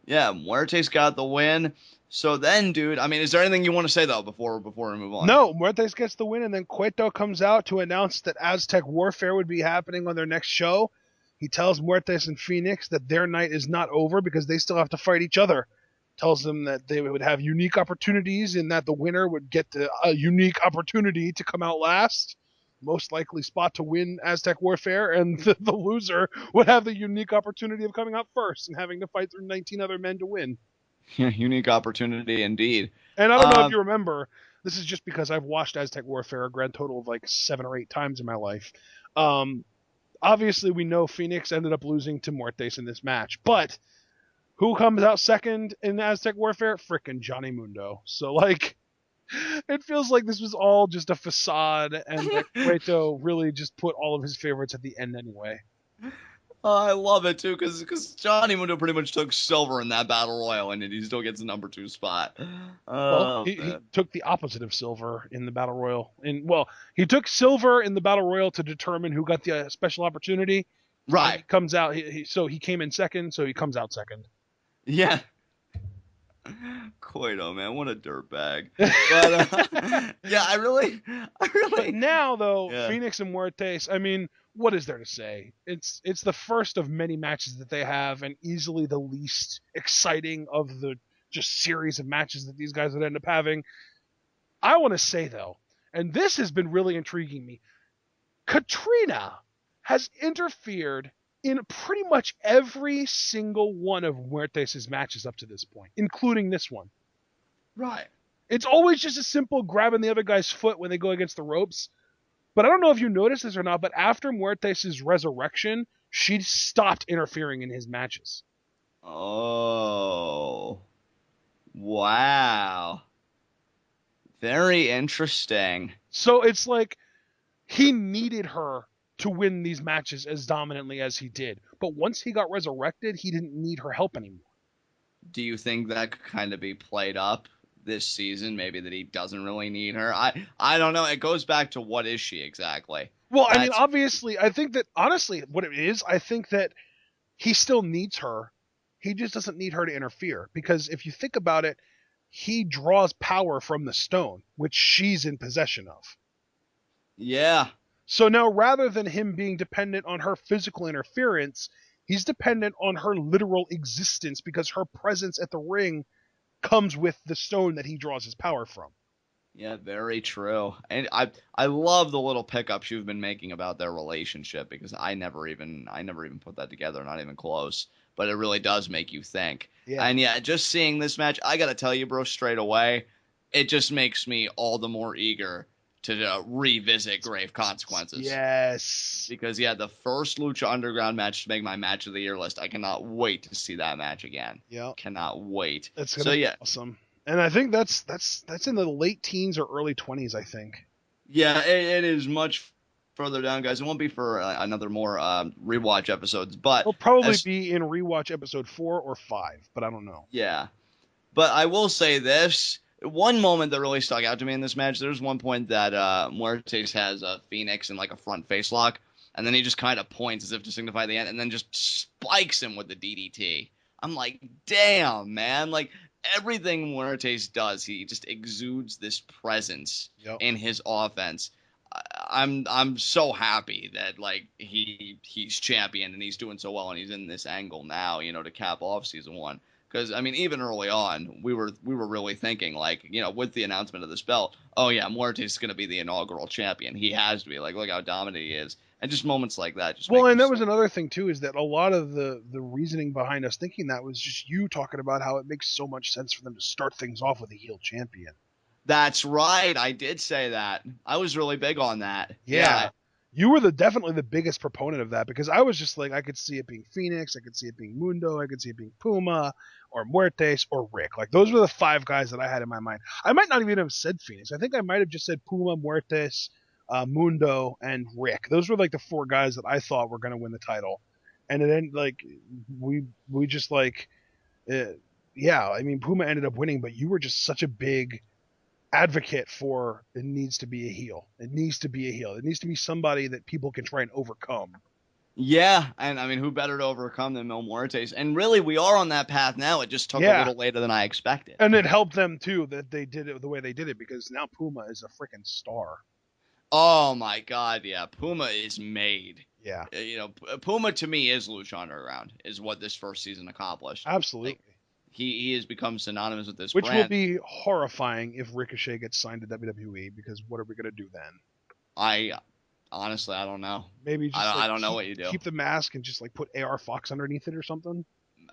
Yeah, Muertes got the win. So then, dude, I mean, is there anything you want to say though before we move on? No, Muertes gets the win, and then Cueto comes out to announce that Aztec Warfare would be happening on their next show. He tells Muertes and Phoenix that their night is not over because they still have to fight each other. Tells them that they would have unique opportunities and that the winner would get a unique opportunity to come out last. Most likely spot to win Aztec Warfare, and the loser would have the unique opportunity of coming out first and having to fight through 19 other men to win. Yeah, unique opportunity indeed. And I don't know if you remember, this is just because I've watched Aztec Warfare a grand total of like 7 or 8 times in my life. Obviously, we know Phoenix ended up losing to Muertes in this match, but who comes out second in Aztec Warfare? Frickin' Johnny Mundo. So, like, it feels like this was all just a facade, and that Cueto really just put all of his favorites at the end anyway. I love it too, because Johnny Mundo pretty much took silver in that battle royal, and he still gets the number 2 spot. Well, he took the opposite of silver in the battle royal. He took silver in the battle royal to determine who got the special opportunity. Right. He comes out. So he came in second. So he comes out second. Yeah. Cueto, man, what a dirtbag. But yeah, I really. But now though, yeah. Phoenix and Muertes, I mean, what is there to say? It's the first of many matches that they have, and easily the least exciting of the just series of matches that these guys would end up having. I want to say though, and this has been really intriguing me, Katrina has interfered in pretty much every single one of Muertes' matches up to this point, including this one. Right. It's always just a simple grabbing the other guy's foot when they go against the ropes. But I don't know if you noticed this or not, but after Muertes' resurrection, she stopped interfering in his matches. Oh. Wow. Very interesting. So it's like he needed her to win these matches as dominantly as he did. But once he got resurrected, he didn't need her help anymore. Do you think that could kind of be played up this season? Maybe that he doesn't really need her? I don't know. It goes back to what is she exactly? Well, I mean, obviously, I think that, honestly, what it is, I think that he still needs her. He just doesn't need her to interfere. Because if you think about it, he draws power from the stone, which she's in possession of. Yeah. So now, rather than him being dependent on her physical interference, he's dependent on her literal existence because her presence at the ring comes with the stone that he draws his power from. Yeah, very true. And I love the little pickups you've been making about their relationship, because I never even put that together, not even close. But it really does make you think. Yeah. And yeah, just seeing this match, I got to tell you, bro, straight away, it just makes me all the more eager to revisit Grave Consequences. Yes. Because, yeah, the first Lucha Underground match to make my match of the year list, I cannot wait to see that match again. Yeah. Cannot wait. That's gonna be awesome. And I think that's in the late teens or early 20s, I think. Yeah, it is much further down, guys. It won't be for another more rewatch episodes, but it'll probably be in rewatch episode 4 or 5, but I don't know. Yeah. But I will say this. One moment that really stuck out to me in this match, there's one point that Muertes has Phoenix in like a front face lock, and then he just kind of points as if to signify the end, and then just spikes him with the DDT. I'm like, damn, man. Like, everything Muertes does, he just exudes this presence in his offense. I'm so happy that like he's champion and he's doing so well and he's in this angle now, to cap off season 1. Because, I mean, even early on, we were really thinking, like, with the announcement of this belt, oh, yeah, Muertes is going to be the inaugural champion. He has to be. Like, look how dominant he is. And just moments like that. And that was another thing, too, is that a lot of the reasoning behind us thinking that was just you talking about how it makes so much sense for them to start things off with a heel champion. That's right. I did say that. I was really big on that. Yeah. You were definitely the biggest proponent of that, because I was just like, I could see it being Phoenix, I could see it being Mundo, I could see it being Puma, or Muertes, or Rick. Like, those were the 5 guys that I had in my mind. I might not even have said Phoenix. I think I might have just said Puma, Muertes, Mundo, and Rick. Those were like the 4 guys that I thought were going to win the title. And it ended like we just like, yeah, I mean, Puma ended up winning, but you were just such a big advocate for it needs to be a heel. It needs to be a heel. It needs to be somebody that people can try and overcome. Yeah, and I mean, who better to overcome than Mil Muertes? And really, we are on that path now. It just took a little later than I expected. And it helped them, too, that they did it the way they did it, because now Puma is a freaking star. Oh, my God, yeah. Puma is made. Yeah. Puma, to me, is Lucha Underground, is what this first season accomplished. Absolutely. Like, he has become synonymous with this brand. Which will be horrifying if Ricochet gets signed to WWE, because what are we going to do then? Honestly, I don't know. Maybe just I don't know what you do. Keep the mask and just like put AR Fox underneath it or something.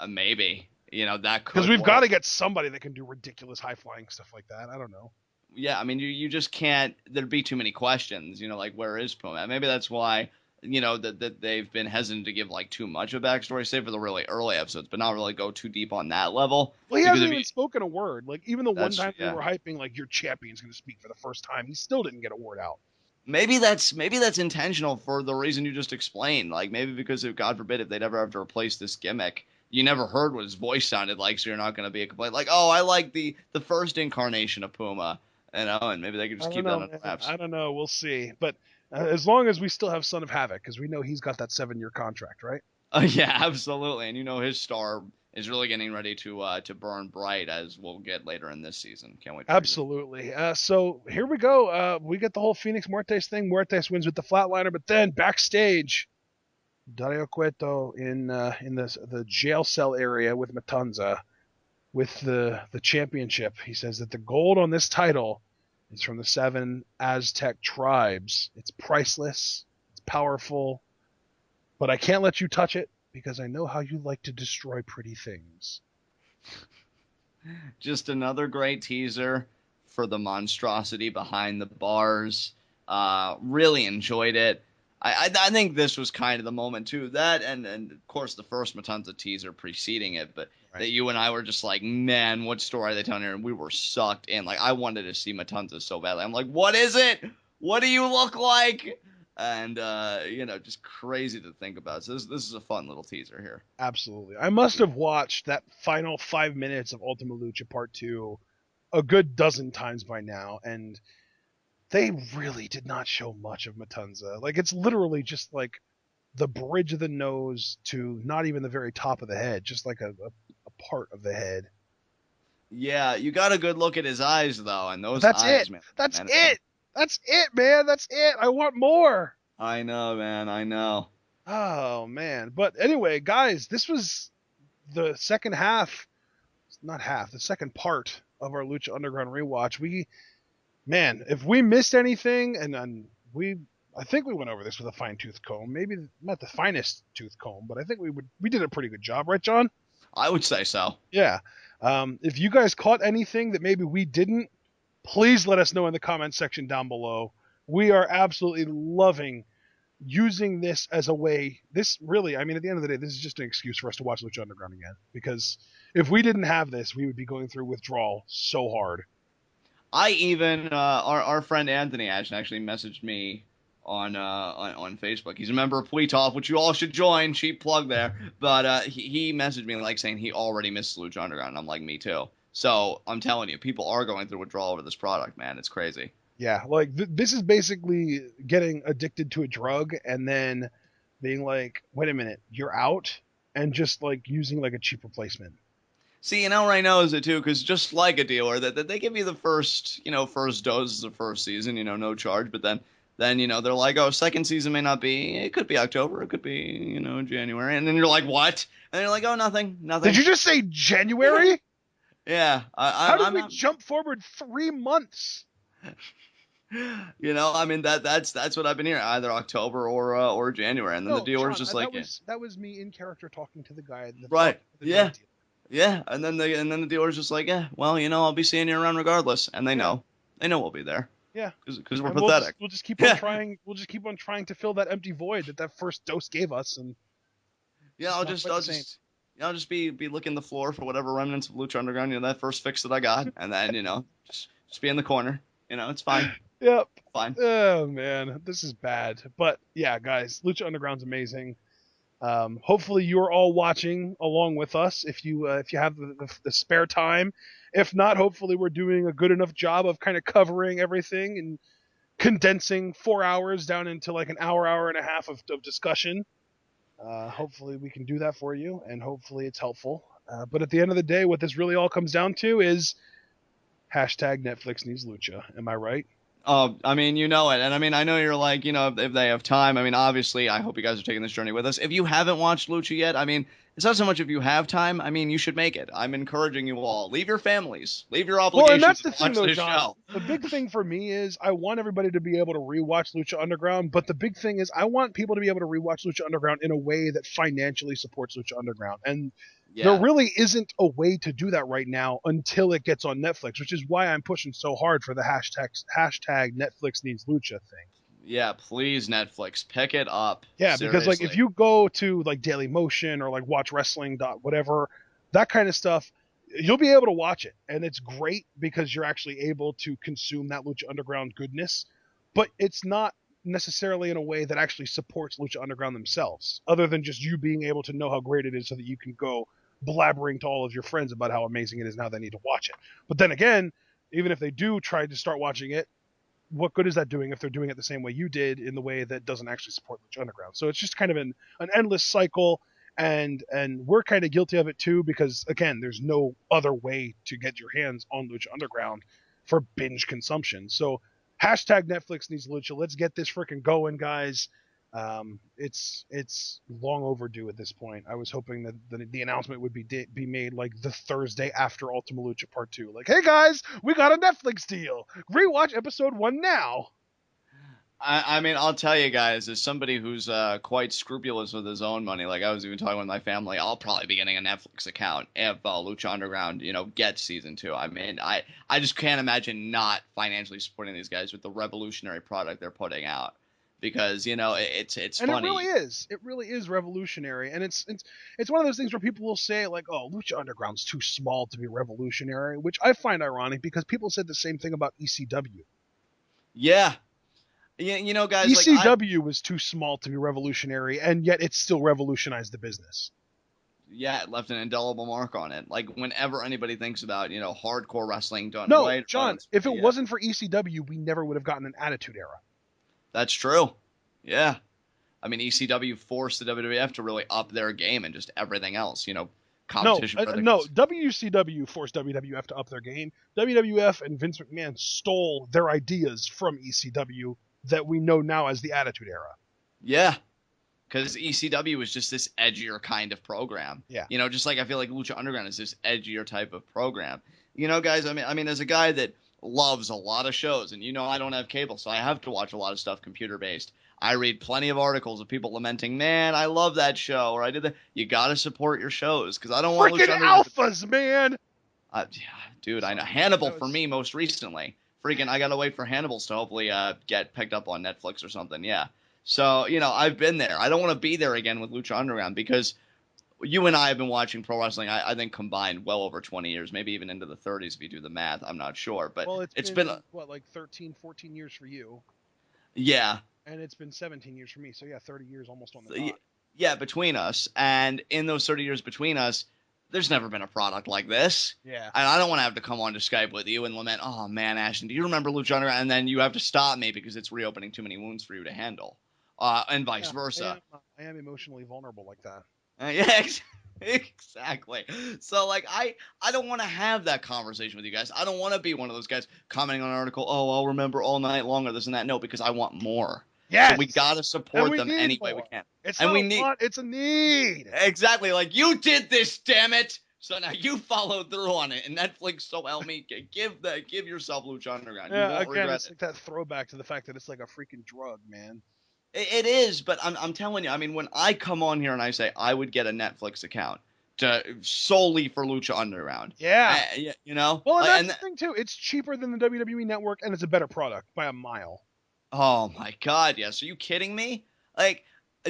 Maybe. That could. Because we've got to get somebody that can do ridiculous high flying stuff like that. I don't know. Yeah, I mean, you just can't. There'd be too many questions. Like, where is Puma? Maybe that's why that they've been hesitant to give like too much of a backstory, save for the really early episodes, but not really go too deep on that level. Well, he hasn't even spoken a word. Like, even the one time they were hyping like your champion's going to speak for the first time, he still didn't get a word out. Maybe that's intentional for the reason you just explained. Like, maybe because if, God forbid, if they'd ever have to replace this gimmick, you never heard what his voice sounded like, so you're not going to be a complaint. Like, oh, I like the first incarnation of Puma, and maybe they could just keep that on wraps. I don't know. We'll see. But as long as we still have Son of Havoc, because we know he's got that 7-year contract, right? Yeah, absolutely. And his star is really getting ready to burn bright, as we'll get later in this season. Can't wait. Absolutely. So here we go. We get the whole Phoenix Muertes thing. Muertes wins with the flatliner, but then backstage, Dario Cueto in the jail cell area with Matanza, with the championship. He says that the gold on this title is from the 7 Aztec tribes. It's priceless. It's powerful, but I can't let you touch it, because I know how you like to destroy pretty things. Just another great teaser for the monstrosity behind the bars. Really enjoyed it. I think this was kind of the moment, too. That and of course, the first Matanza teaser preceding it. But that you and I were just like, man, what story are they telling here? And we were sucked in. Like, I wanted to see Matanza so badly. I'm like, what is it? What do you look like? And, just crazy to think about. So this is a fun little teaser here. Absolutely. I must have watched that final 5 minutes of Ultima Lucha Part 2 a good dozen times by now, and they really did not show much of Matanza. Like, it's literally just like the bridge of the nose to not even the very top of the head, just like a part of the head. Yeah, you got a good look at his eyes, though, and those That's eyes, it. man. That's it. That's it, man. That's it. I want more. I know, man. I know. Oh, man. But anyway, guys, this was the second half. Not half. The second part of our Lucha Underground rewatch. If we missed anything, and I think we went over this with a fine-tooth comb. Maybe not the finest tooth comb, but I think we did a pretty good job, right, John? I would say so. Yeah. If you guys caught anything that maybe we didn't, please let us know in the comment section down below. We are absolutely loving using this as a way. This really, I mean, at the end of the day, this is just an excuse for us to watch Lucha Underground again. Because if we didn't have this, we would be going through withdrawal so hard. I even our friend Anthony Ashton actually messaged me on Facebook. He's a member of Pweetolf, which you all should join. Cheap plug there. But he messaged me like saying he already missed Lucha Underground. And I'm like, me too. So I'm telling you, people are going through withdrawal over this product, man. It's crazy. Yeah, like this is basically getting addicted to a drug and then being like, wait a minute, you're out, and just like using like a cheap replacement. See, right now is it too, because just like a dealer, that they give you the first doses of first season, no charge, but then they're like, oh, second season may not be, it could be October, it could be, January, and then you're like, what? And you're like, oh, nothing. Did you just say January? Yeah. How did we jump forward 3 months? I mean, that's what I've been hearing, either October or January, and then the dealer's John, just like, that was me in character talking to the guy. Right. Yeah, and then the dealer's just like, yeah, well, I'll be seeing you around regardless, and they know we'll be there. Yeah, because we're pathetic. We'll just keep on trying. We'll just keep on trying to fill that empty void that first dose gave us, and I'll just be licking the floor for whatever remnants of Lucha Underground, that first fix that I got, and then just be in the corner, it's fine. Yep. Fine. Oh man, this is bad. But yeah, guys, Lucha Underground's amazing. Hopefully you're all watching along with us if you have the spare time. If not, hopefully we're doing a good enough job of kind of covering everything and condensing 4 hours down into like an hour and a half of discussion. Hopefully we can do that for you, and hopefully it's helpful. But at the end of the day, what this really all comes down to is hashtag Netflix needs Lucha. Am I right? Oh, I mean, you know it. And I mean, I know you're like, if they have time. I mean, obviously, I hope you guys are taking this journey with us. If you haven't watched Lucha yet, I mean, it's not so much if you have time. I mean, you should make it. I'm encouraging you all. Leave your families. Leave your Well, and obligations that's the and thing, watch though, this John. show. The big thing for me is I want everybody to be able to rewatch Lucha Underground, but the big thing is I want people to be able to rewatch Lucha Underground in a way that financially supports Lucha Underground. And there Yeah. really isn't a way to do that right now until it gets on Netflix, which is why I'm pushing so hard for the hashtag Netflix needs Lucha thing. Yeah, please, Netflix, pick it up. Yeah, because like Seriously. if you go to like Daily Motion or like Watch Wrestling dot whatever, that kind of stuff, you'll be able to watch it, and it's great because you're actually able to consume that Lucha Underground goodness. But it's not necessarily in a way that actually supports Lucha Underground themselves, other than just you being able to know how great it is, so that you can go blabbering to all of your friends about how amazing it is. Now they need to watch it. But then again, even if they do try to start watching it, what good is that doing if they're doing it the same way you did in the way that doesn't actually support Lucha Underground? So it's just kind of an endless cycle, and we're kind of guilty of it too, because again, there's no other way to get your hands on Lucha Underground for binge consumption. So hashtag Netflix needs Lucha. Let's get this freaking going, guys. It's long overdue at this point. I was hoping that the announcement would be made like the Thursday after Ultima Lucha Part 2. Like, hey guys, we got a Netflix deal. Rewatch episode 1 now. I mean, I'll tell you guys, as somebody who's quite scrupulous with his own money, like I was even talking with my family, I'll probably be getting a Netflix account if Lucha Underground, gets season 2. I mean, I just can't imagine not financially supporting these guys with the revolutionary product they're putting out. Because it's and funny. It really is revolutionary, and it's one of those things where people will say like, oh, Lucha Underground's too small to be revolutionary, which I find ironic because people said the same thing about ECW. Yeah, guys, ECW was too small to be revolutionary, and yet it still revolutionized the business. Yeah, it left an indelible mark on it. Like whenever anybody thinks about hardcore wrestling done No, right, John, if it wasn't for ECW, we never would have gotten an Attitude Era. That's true. Yeah. I mean, ECW forced the WWF to really up their game and just everything else, competition. No, WCW forced WWF to up their game. WWF and Vince McMahon stole their ideas from ECW that we know now as the Attitude Era. Yeah. Because ECW was just this edgier kind of program. Yeah. Just like I feel like Lucha Underground is this edgier type of program. Guys, I mean, as a guy that loves a lot of shows, and I don't have cable, so I have to watch a lot of stuff computer based. I read plenty of articles of people lamenting, man, I love that show, or I did that. You gotta support your shows, because I don't want freaking alphas, man. Yeah, dude, I know Hannibal for me most recently. Freaking, I gotta wait for Hannibal's to hopefully get picked up on Netflix or something. Yeah, so I've been there. I don't want to be there again with Lucha Underground because you and I have been watching pro wrestling, I think, combined well over 20 years, maybe even into the 30s if you do the math. I'm not sure. But well, it's been what, like 13, 14 years for you? Yeah. And it's been 17 years for me. So, yeah, 30 years almost on the dot. Yeah, between us. And in those 30 years between us, there's never been a product like this. Yeah. And I don't want to have to come on to Skype with you and lament, oh, man, Ashton, do you remember Lucha Underground? And then you have to stop me because it's reopening too many wounds for you to handle. And vice versa. I am emotionally vulnerable like that. Yeah, exactly. So, like, I don't want to have that conversation with you guys. I don't want to be one of those guys commenting on an article, oh, I'll remember all night long or this and that. No, because I want more. Yes. So we got to support them any way we can. It's not a want, it's a need. Exactly. Like, you did this, damn it. So now you followed through on it. And Netflix, so help me, give yourself Lucha Underground. Yeah, you won't again, regret it's like that throwback to the fact that it's like a freaking drug, man. It is, but I'm telling you, I mean, when I come on here and I say I would get a Netflix account solely for Lucha Underground. Yeah. Well, and that's the thing, too. It's cheaper than the WWE Network, and it's a better product by a mile. Oh, my God, yes. Are you kidding me? Like,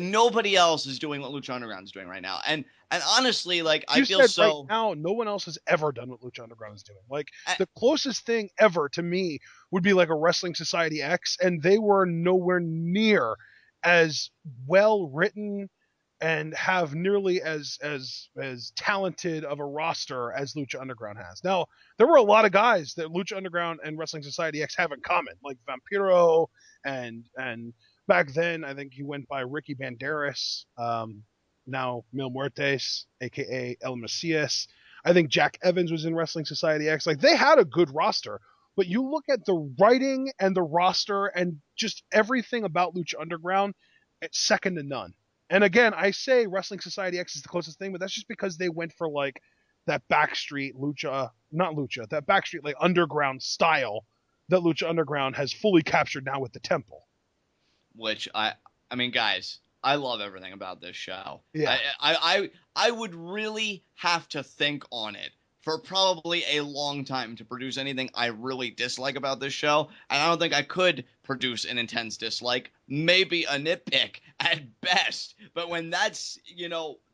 nobody else is doing what Lucha Underground is doing right now. And honestly, like, I You feel said right so. now, no one else has ever done what Lucha Underground is doing. Like, I, the closest thing ever to me would be like a Wrestling Society X, and they were nowhere near as well written and have nearly as talented of a roster as Lucha Underground has. Now, there were a lot of guys that Lucha Underground and Wrestling Society X have in common, like Vampiro and back then I think he went by Ricky Banderas, now Mil Muertes, aka El Macias. I think Jack Evans was in Wrestling Society X. Like, they had a good roster, but you look at the writing and the roster and just everything about Lucha Underground, it's second to none. And again, I say Wrestling Society X is the closest thing, but that's just because they went for like that backstreet lucha, not lucha, that backstreet like underground style that Lucha Underground has fully captured now with the Temple. which I mean, guys, I love everything about this show. Yeah. I would really have to think on it for probably a long time to produce anything I really dislike about this show, and I don't think I could produce an intense dislike. Maybe a nitpick at best, but when that's,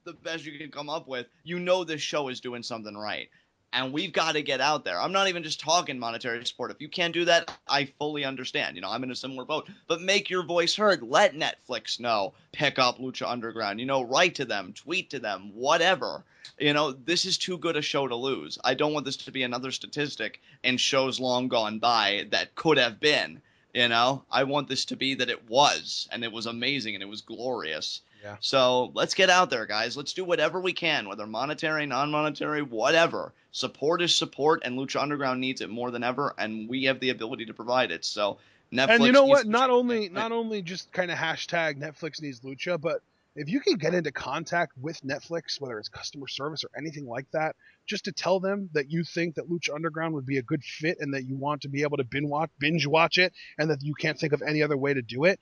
the best you can come up with, this show is doing something right. And we've got to get out there. I'm not even just talking monetary support. If you can't do that, I fully understand. I'm in a similar boat. But make your voice heard. Let Netflix know. Pick up Lucha Underground. Write to them, tweet to them, whatever. This is too good a show to lose. I don't want this to be another statistic in shows long gone by that could have been. I want this to be that it was, and it was amazing, and it was glorious. Yeah. So let's get out there, guys. Let's do whatever we can, whether monetary, non-monetary, whatever. Support is support, and Lucha Underground needs it more than ever, and we have the ability to provide it. So Netflix. And you know what? Not only just kind of hashtag Netflix needs Lucha, but if you can get into contact with Netflix, whether it's customer service or anything like that, just to tell them that you think that Lucha Underground would be a good fit and that you want to be able to binge watch it and that you can't think of any other way to do it,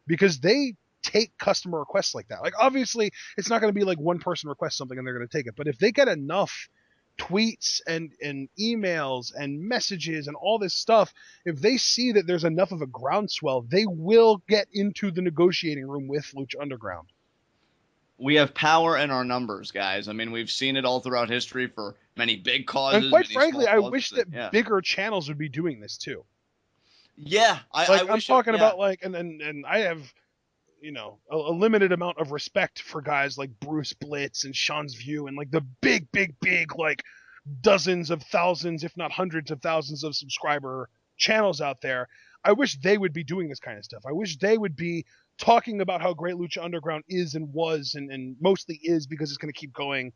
because they take customer requests like that. Like, obviously, it's not going to be like one person requests something and they're going to take it, but if they get enough tweets and emails and messages and all this stuff, if they see that there's enough of a groundswell, they will get into the negotiating room with Lucha Underground. We have power in our numbers, guys. I mean, we've seen it all throughout history for many big causes. And quite frankly, I wish that bigger channels would be doing this too. Yeah, I'm talking about like, and I have, a limited amount of respect for guys like Bruce Blitz and Sean's View and like the big, like dozens of thousands, if not hundreds of thousands of subscriber channels out there. I wish they would be doing this kind of stuff. I wish they would be talking about how great Lucha Underground is and was and mostly is, because it's going to keep going.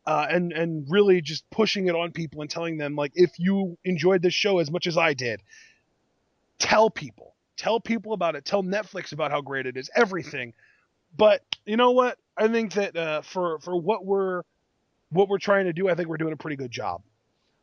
And really just pushing it on people and telling them, like, if you enjoyed this show as much as I did, tell people about it. Tell Netflix about how great it is. Everything. But you know what? I think that for what we're trying to do, I think we're doing a pretty good job.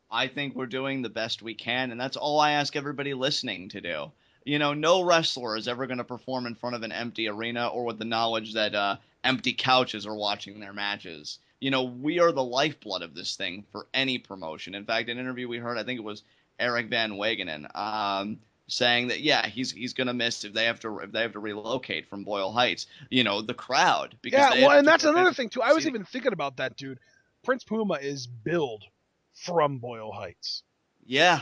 I think we're doing the best we can, and that's all I ask everybody listening to do. No wrestler is ever going to perform in front of an empty arena or with the knowledge that empty couches are watching their matches. We are the lifeblood of this thing for any promotion. In fact, an interview we heard, I think it was Eric Van Wagenen, saying that he's gonna miss if they have to relocate from Boyle Heights. The crowd. Because and that's another thing too. I was even thinking about that, dude. Prince Puma is billed from Boyle Heights. Yeah.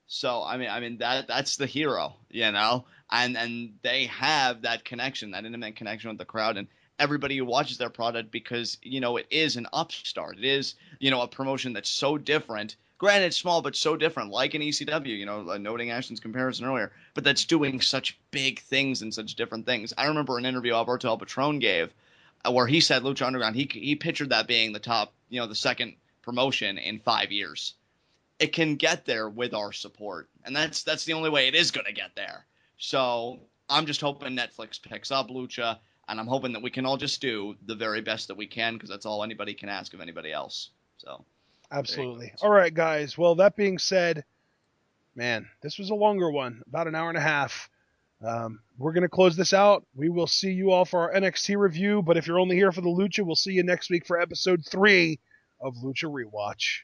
So I mean that's the hero, and they have that connection, that intimate connection with the crowd and everybody who watches their product, because it is an upstart. It is a promotion that's so different. Granted, small, but so different, like an ECW, noting Ashton's comparison earlier, but that's doing such big things and such different things. I remember an interview Alberto El Patron gave where he said Lucha Underground, he pictured that being the top, the second promotion in 5 years. It can get there with our support, and that's the only way it is going to get there. So I'm just hoping Netflix picks up Lucha, and I'm hoping that we can all just do the very best that we can, because that's all anybody can ask of anybody else. So. Absolutely. All right, guys. Well, that being said, man, this was a longer one, about an hour and a half. We're going to close this out. We will see you all for our NXT review, but if you're only here for the Lucha, we'll see you next week for episode 3 of Lucha Rewatch.